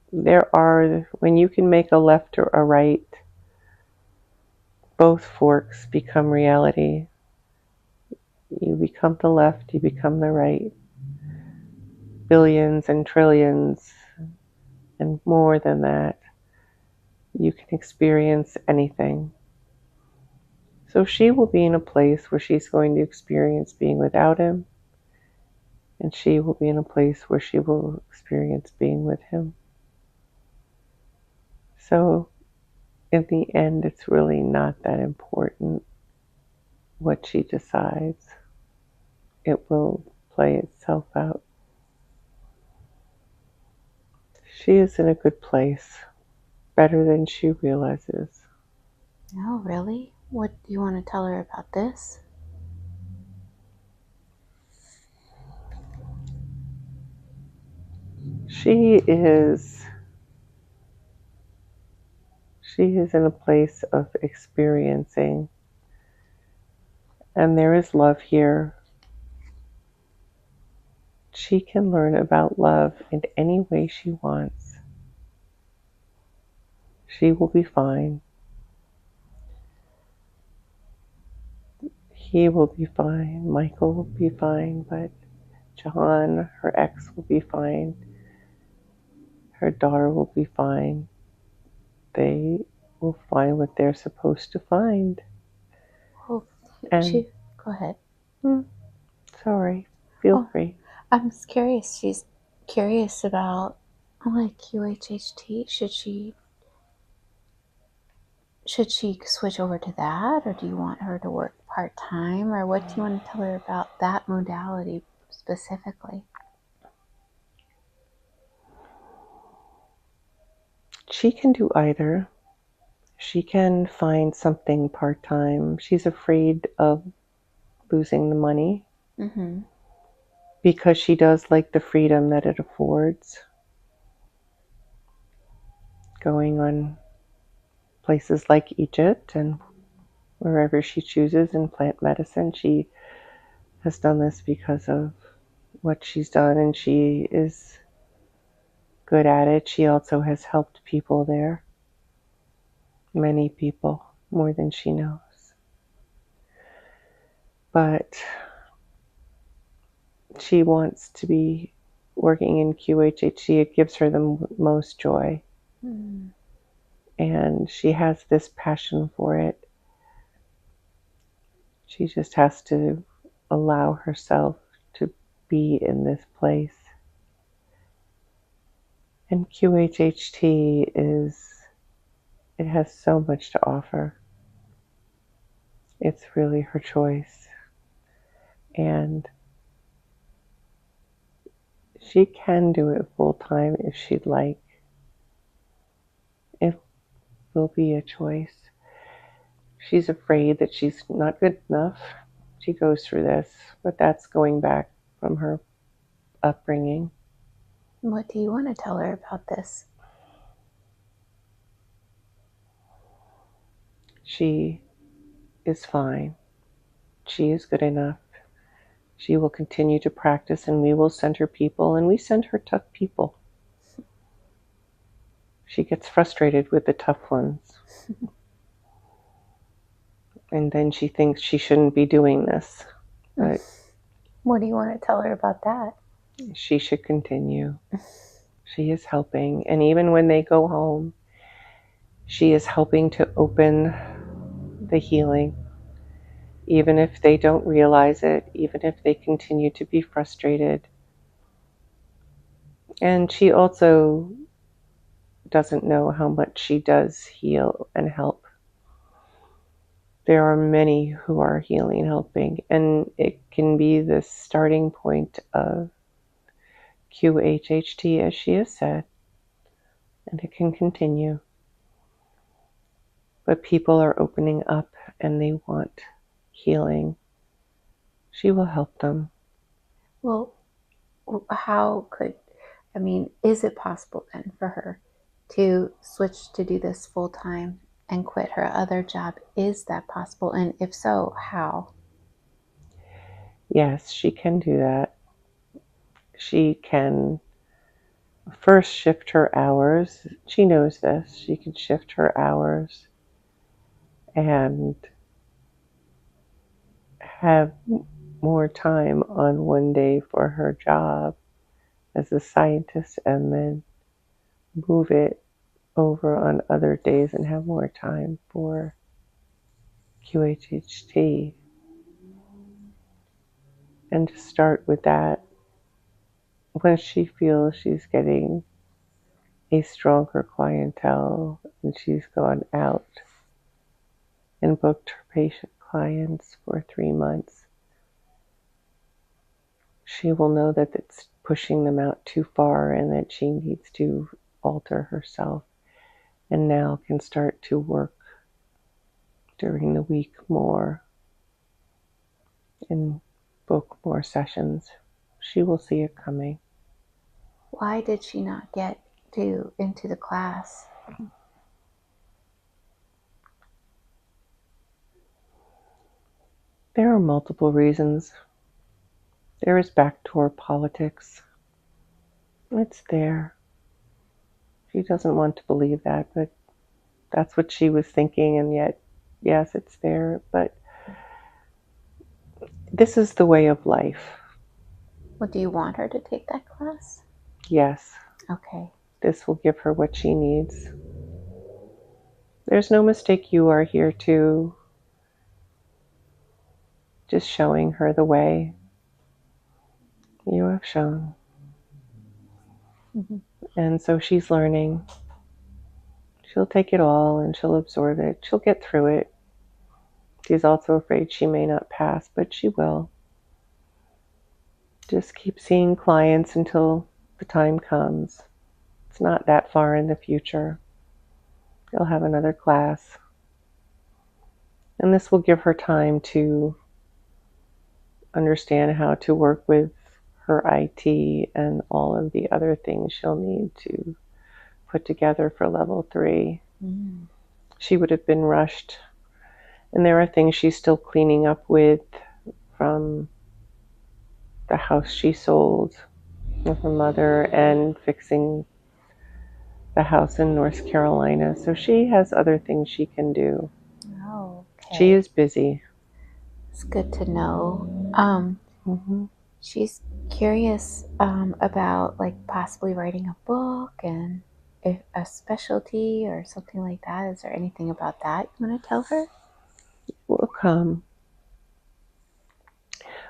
When you can make a left or a right, both forks become reality. You become the left, you become the right. Billions and trillions and more than that. You can experience anything. So she will be in a place where she's going to experience being without him, and she will be in a place where she will experience being with him. So in the end, it's really not that important what she decides. It will play itself out. She is in a good place, better than she realizes. Oh, really? What do you want to tell her about this? She is She is in a place of experiencing, and there is love here. She can learn about love in any way she wants. She will be fine. He will be fine. Michael will be fine, but John, her ex, will be fine. Her daughter will be fine. They will find what they're supposed to find. Well, And go ahead. Sorry, feel free. I'm curious. She's curious about like QHHT. Should she switch over to that, or do you want her to work part-time, or what do you want to tell her about that modality specifically? She can do either. She can find something part-time. She's afraid of losing the money because she does like the freedom that it affords. Going on places like Egypt and wherever she chooses in plant medicine. She has done this because of what she's done, and she is good at it. She also has helped people there, many people, more than she knows. But she wants to be working in QHHT. It gives her the most joy. And she has this passion for it. She just has to allow herself to be in this place. And QHHT it has so much to offer. It's really her choice. And she can do it full time if she'd like. It will be a choice. She's afraid that she's not good enough. She goes through this, but that's going back from her upbringing. What do you want to tell her about this? She is fine. She is good enough. She will continue to practice, and we will send her people, and we send her tough people. She gets frustrated with the tough ones. And then she thinks she shouldn't be doing this. But what do you want to tell her about that? She should continue. She is helping. And even when they go home, she is helping to open the healing. Even if they don't realize it, even if they continue to be frustrated. And she also doesn't know how much she does heal and help. There are many who are healing, helping, and it can be the starting point of QHHT, as she has said, and it can continue. But people are opening up and they want healing. She will help them. Well, is it possible then for her to switch to do this full time and quit her other job? Is that possible? And if so, how? Yes, she can do that. She can first shift her hours. She knows this. She can shift her hours and have more time on one day for her job as a scientist, and then move it over on other days and have more time for QHHT. And to start with that, when she feels she's getting a stronger clientele and she's gone out and booked her patient clients for 3 months, she will know that it's pushing them out too far and that she needs to alter herself, and now can start to work during the week more and book more sessions. She will see it coming. Why did she not get into the class? There are multiple reasons. There is backdoor politics. It's there. She doesn't want to believe that, but that's what she was thinking, and yet, yes, it's there. But this is the way of life. Well, do you want her to take that class? Yes, Okay. this will give her what she needs. There's no mistake. You are here to just showing her the way. You have shown. Mm-hmm. And so she's learning. She'll take it all and she'll absorb it. She'll get through it. She's also afraid she may not pass, but she will. Just keep seeing clients until the time comes. It's not that far in the future. You'll have another class. And this will give her time to understand how to work with her IT and all of the other things she'll need to put together for level 3. Mm. She would have been rushed. And there are things she's still cleaning up with from the house she sold with her mother and fixing the house in North Carolina. So she has other things she can do. Oh, okay. She is busy. It's good to know. Mm-hmm. She's curious about like possibly writing a book and a specialty or something like that. Is there anything about that you want to tell her? Will come.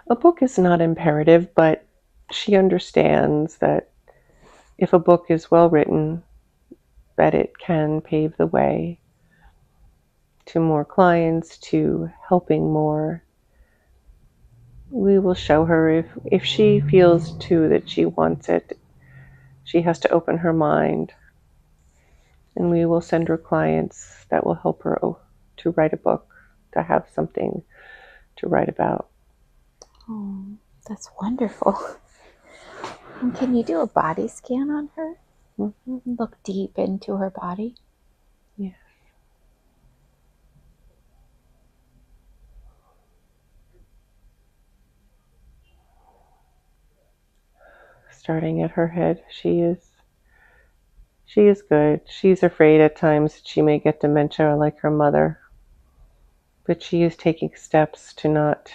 A book is not imperative, but she understands that if a book is well written, that it can pave the way to more clients, to helping more. We will show her if she feels too that she wants it, she has to open her mind. And we will send her clients that will help her to write a book, to have something to write about. Oh, that's wonderful. And can you do a body scan on her? Mm-hmm. Look deep into her body? Yes. Starting at her head, she is good. She's afraid at times that she may get dementia like her mother, but she is taking steps to not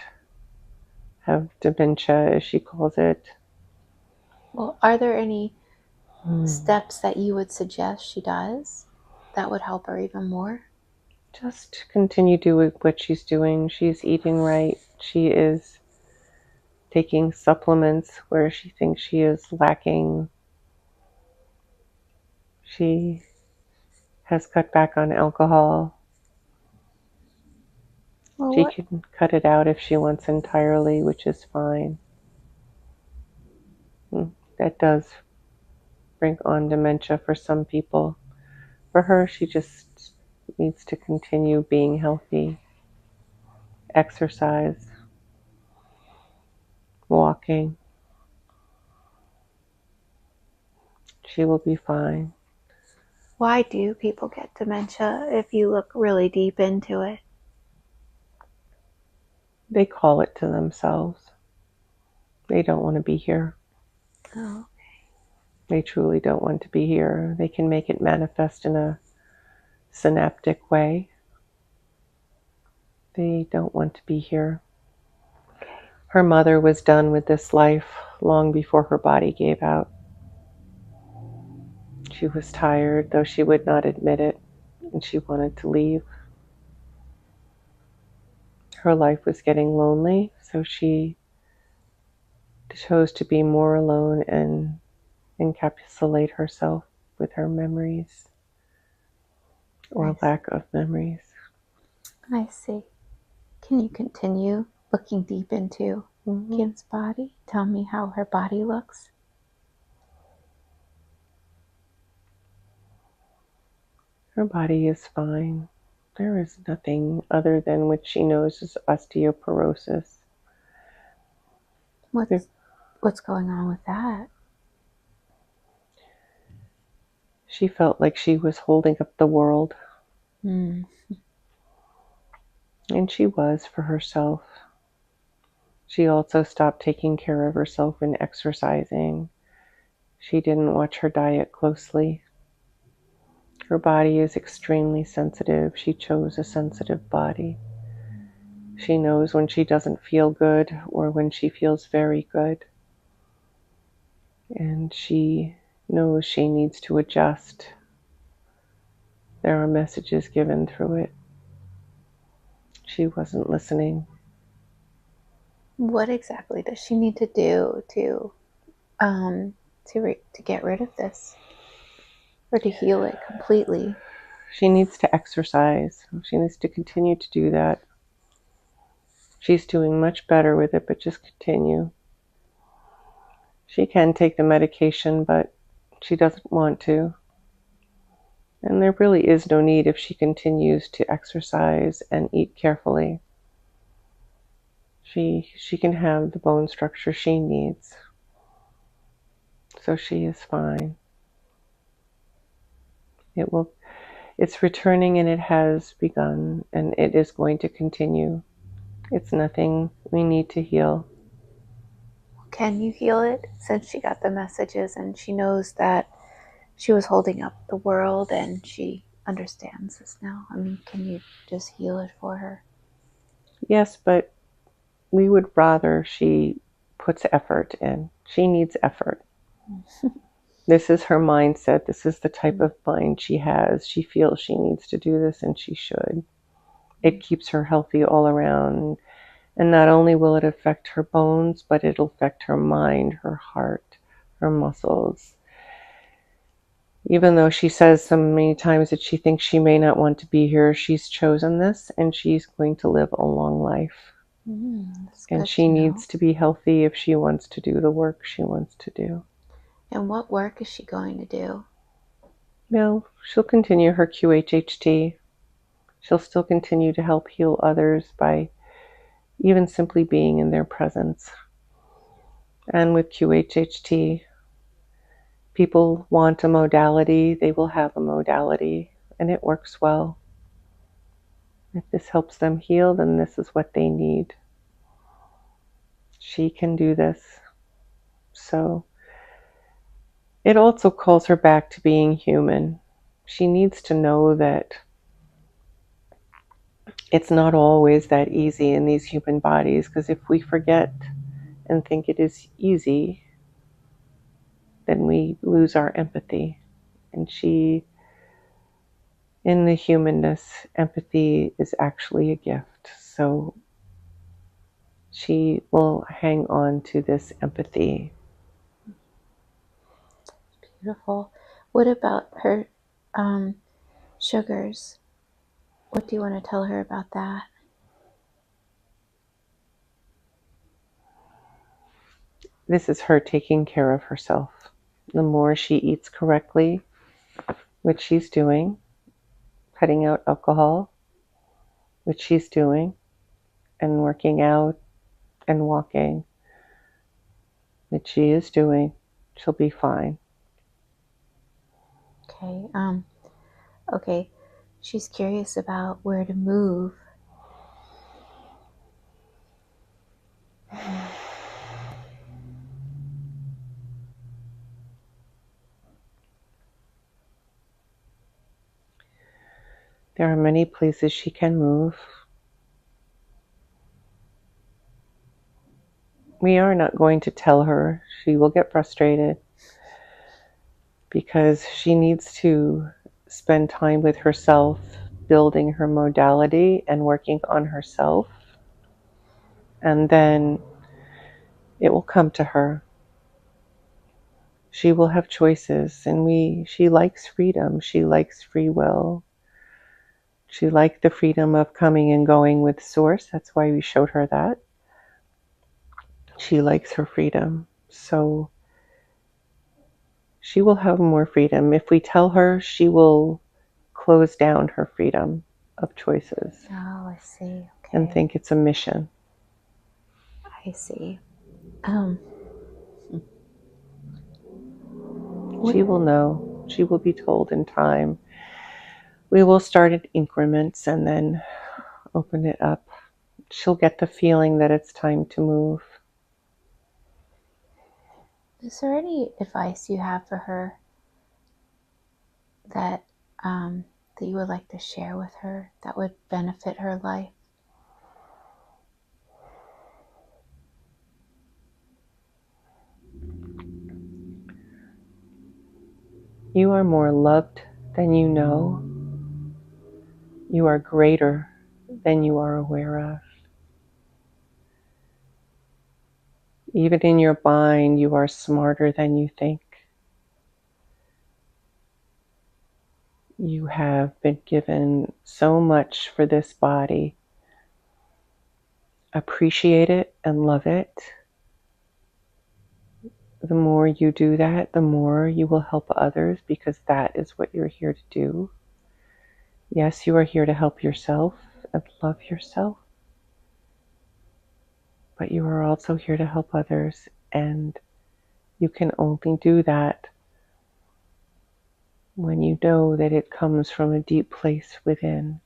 have dementia, as she calls it. Well, are there any steps that you would suggest she does that would help her even more? Just continue doing what she's doing. She's eating right. She is taking supplements where she thinks she is lacking. She has cut back on alcohol. Well, She can cut it out if she wants entirely, which is fine. That does bring on dementia for some people. For her, she just needs to continue being healthy, exercise, walking. She will be fine. why do people get dementia if you look really deep into it? They call it to themselves. They don't want to be here. Oh, They truly don't want to be here. They can make it manifest in a synaptic way. They don't want to be here. Her mother was done with this life long before her body gave out. She was tired, though she would not admit it, and she wanted to leave. Her life was getting lonely, so she chose to be more alone and encapsulate herself with her memories or lack of memories. I see. Can you continue looking deep into Kim's body? Tell me how her body looks. Her body is fine. There is nothing other than what she knows is osteoporosis. What's going on with that? She felt like she was holding up the world. Mm. And she was for herself. She also stopped taking care of herself and exercising. She didn't watch her diet closely. Her body is extremely sensitive. She chose a sensitive body. She knows when she doesn't feel good or when she feels very good. And she knows she needs to adjust. There are messages given through it. She wasn't listening. What exactly does she need to do to get rid of this, or to heal it completely? She needs to exercise. She needs to continue to do that. She's doing much better with it, but just continue. She can take the medication, but she doesn't want to. And there really is no need if she continues to exercise and eat carefully. She can have the bone structure she needs. So she is fine. It's returning, and it has begun, and it is going to continue. It's nothing we need to heal. Can you heal it, since she got the messages and she knows that she was holding up the world and she understands this now? I mean, can you just heal it for her? Yes, but we would rather she puts effort in. She needs effort. This is her mindset. This is the type of mind she has. She feels she needs to do this, and she should. It keeps her healthy all around. And not only will it affect her bones, but it'll affect her mind, her heart, her muscles. Even though she says so many times that she thinks she may not want to be here, she's chosen this, and she's going to live a long life. And she needs to be healthy if she wants to do the work she wants to do. And what work is she going to do? Well, she'll continue her QHHT. She'll still continue to help heal others by even simply being in their presence. And with QHHT, people want a modality, they will have a modality, and it works well. If this helps them heal, then this is what they need. She can do this. So it also calls her back to being human. She needs to know that it's not always that easy in these human bodies, because if we forget and think it is easy, then we lose our empathy. And in the humanness, empathy is actually a gift. So she will hang on to this empathy. Beautiful. What about her sugars? What do you want to tell her about that? This is her taking care of herself. The more she eats correctly, which she's doing, cutting out alcohol, which she's doing, and working out and walking, which she is doing, she'll be fine. Okay. She's curious about where to move. There are many places she can move. We are not going to tell her. She will get frustrated because she needs to spend time with herself, building her modality and working on herself. And then it will come to her. She will have choices, and she likes freedom. She likes free will. She liked the freedom of coming and going with Source. That's why we showed her that. She likes her freedom. So she will have more freedom. If we tell her, she will close down her freedom of choices. Oh, I see. Okay. And think it's a mission. I see. She will know. She will be told in time. We will start at increments and then open it up she'll get the feeling that it's time to move. Is there any advice you have for her that that you would like to share with her that would benefit her life? You are more loved than you know. You are greater than you are aware of. Even in your mind, you are smarter than you think. You have been given so much for this body. Appreciate it and love it. The more you do that, the more you will help others, because that is what you're here to do. Yes, you are here to help yourself and love yourself, but you are also here to help others, and you can only do that when you know that it comes from a deep place within.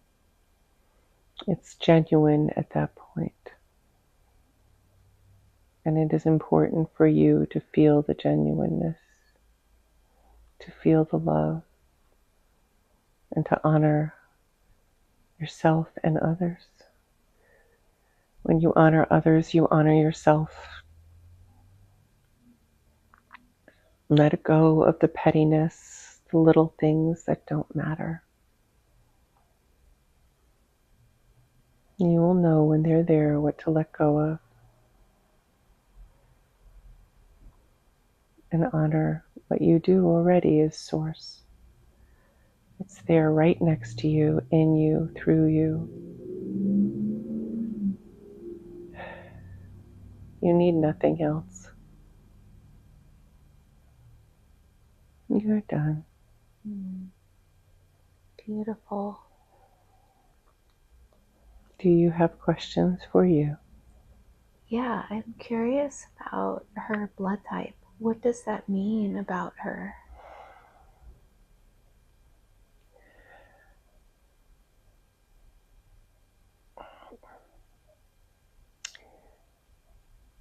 It's genuine at that point. And it is important for you to feel the genuineness, to feel the love, and to honor yourself and others. When you honor others, you honor yourself. Let go of the pettiness, the little things that don't matter. You will know when they're there what to let go of. And honor what you do already as source. It's there right next to you, in you, through you. You need nothing else. You're done. Beautiful. Do you have questions for you? Yeah, I'm curious about her blood type. What does that mean about her?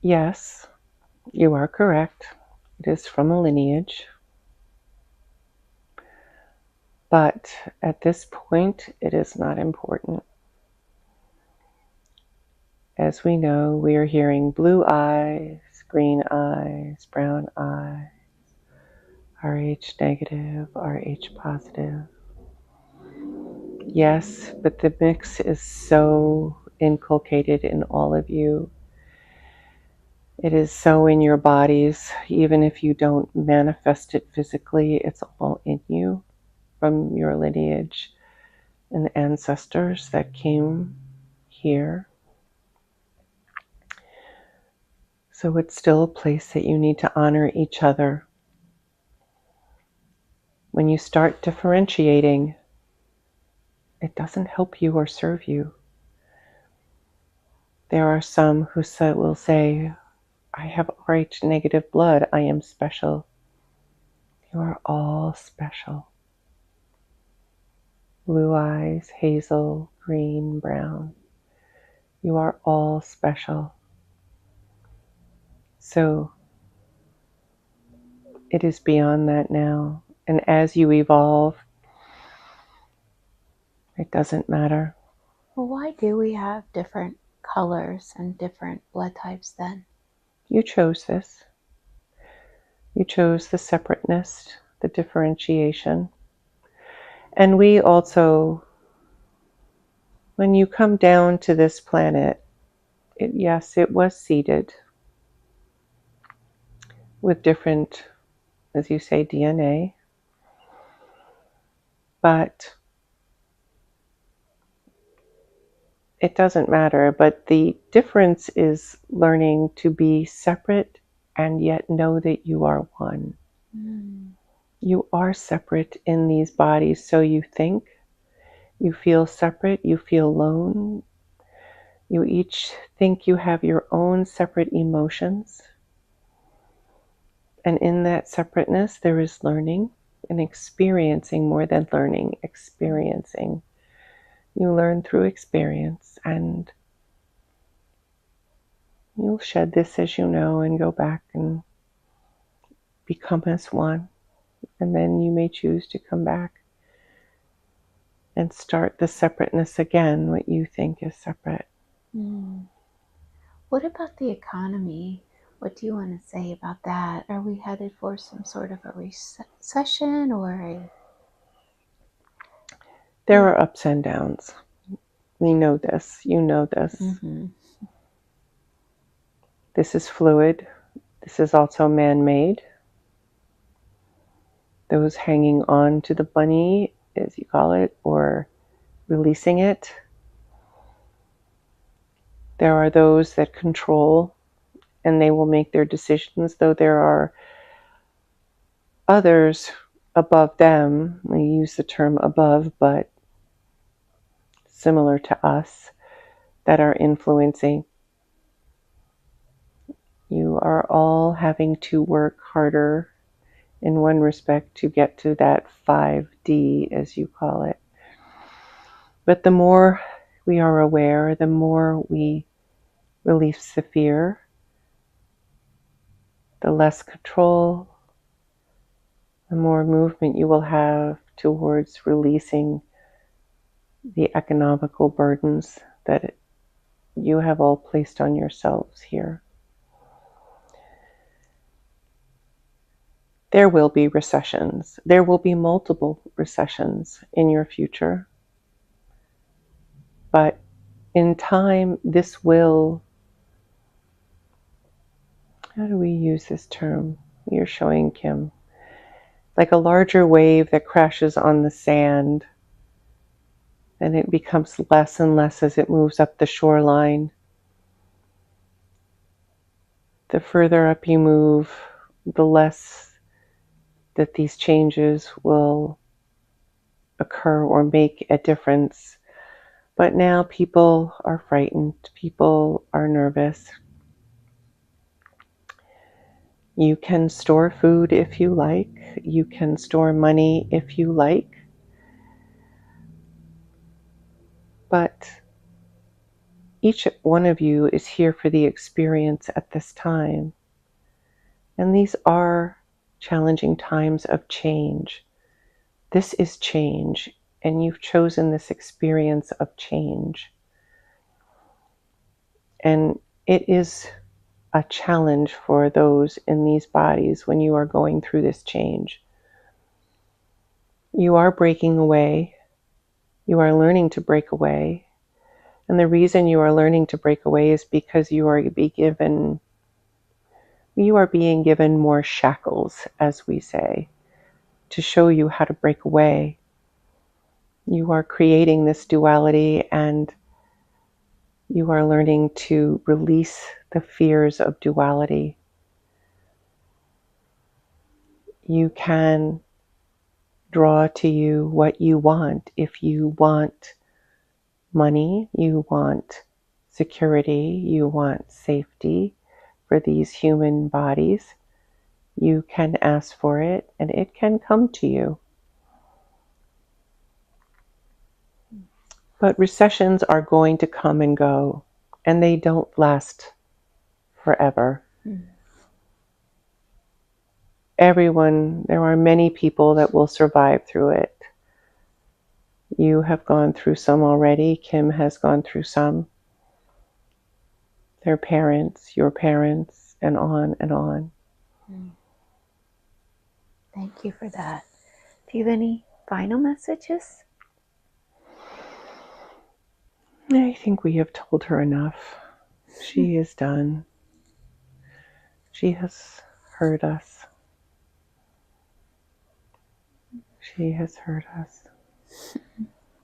Yes, you are correct. It is from a lineage. But at this point, it is not important. As we know, we are hearing blue eyes, green eyes, brown eyes, RH negative, RH positive. Yes, but the mix is so inculcated in all of you. It is so in your bodies, even if you don't manifest it physically, it's all in you from your lineage and ancestors that came here. So it's still a place that you need to honor each other. When you start differentiating, it doesn't help you or serve you. There are some who will say, I have RH negative blood, I am special. You are all special. Blue eyes, hazel, green, brown. You are all special. So it is beyond that now. And as you evolve, it doesn't matter. Well, why do we have different colors and different blood types then? You chose this. You chose the separateness, the differentiation. And we also, when you come down to this planet, yes, it was seeded with different, as you say, DNA. But it doesn't matter. But the difference is learning to be separate and yet know that you are one. You are separate in these bodies, so you think. You feel separate, you feel alone. You each think you have your own separate emotions. And in that separateness, there is learning and experiencing more than learning, experiencing. You learn through experience, and You'll shed this as you know and go back and become as one. And then you may choose to come back and start the separateness again, what you think is separate. What about the economy? What do you want to say about that? Are we headed for some sort of a recession or a... There are ups and downs. We know this. You know this. Mm-hmm. This is fluid. This is also man-made. Those hanging on to the bunny, as you call it, or releasing it. There are those that control, and they will make their decisions, though there are others above them. We use the term above, but similar to us, that are influencing. You are all having to work harder in one respect to get to that 5D, as you call it. But the more we are aware, the more we release the fear, the less control, the more movement you will have towards releasing the economical burdens that you have all placed on yourselves here. There will be recessions. There will be multiple recessions in your future. But in time, this will, how do we use this term? You're showing Kim. Like a larger wave that crashes on the sand, and it becomes less and less as it moves up the shoreline. The further up you move, the less that these changes will occur or make a difference. But now people are frightened, people are nervous. You can store food if you like, you can store money if you like, but each one of you is here for the experience at this time. And these are challenging times of change. This is change, and you've chosen this experience of change. And it is a challenge for those in these bodies when you are going through this change. You are breaking away. You are learning to break away. And the reason you are learning to break away is because you are being given more shackles, as we say, to show you how to break away. You are creating this duality, and you are learning to release the fears of duality. You can draw to you what you want. If you want money, you want security, you want safety for these human bodies, you can ask for it and it can come to you. But recessions are going to come and go, and they don't last forever. There are many people that will survive through it. You have gone through some already. Kim has gone through some. Their parents, your parents, and on and on. Thank you for that. Do you have any final messages? I think we have told her enough. She is done. She has heard us. She has heard us.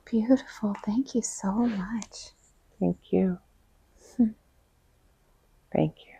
Beautiful. Thank you so much. Thank you. Thank you.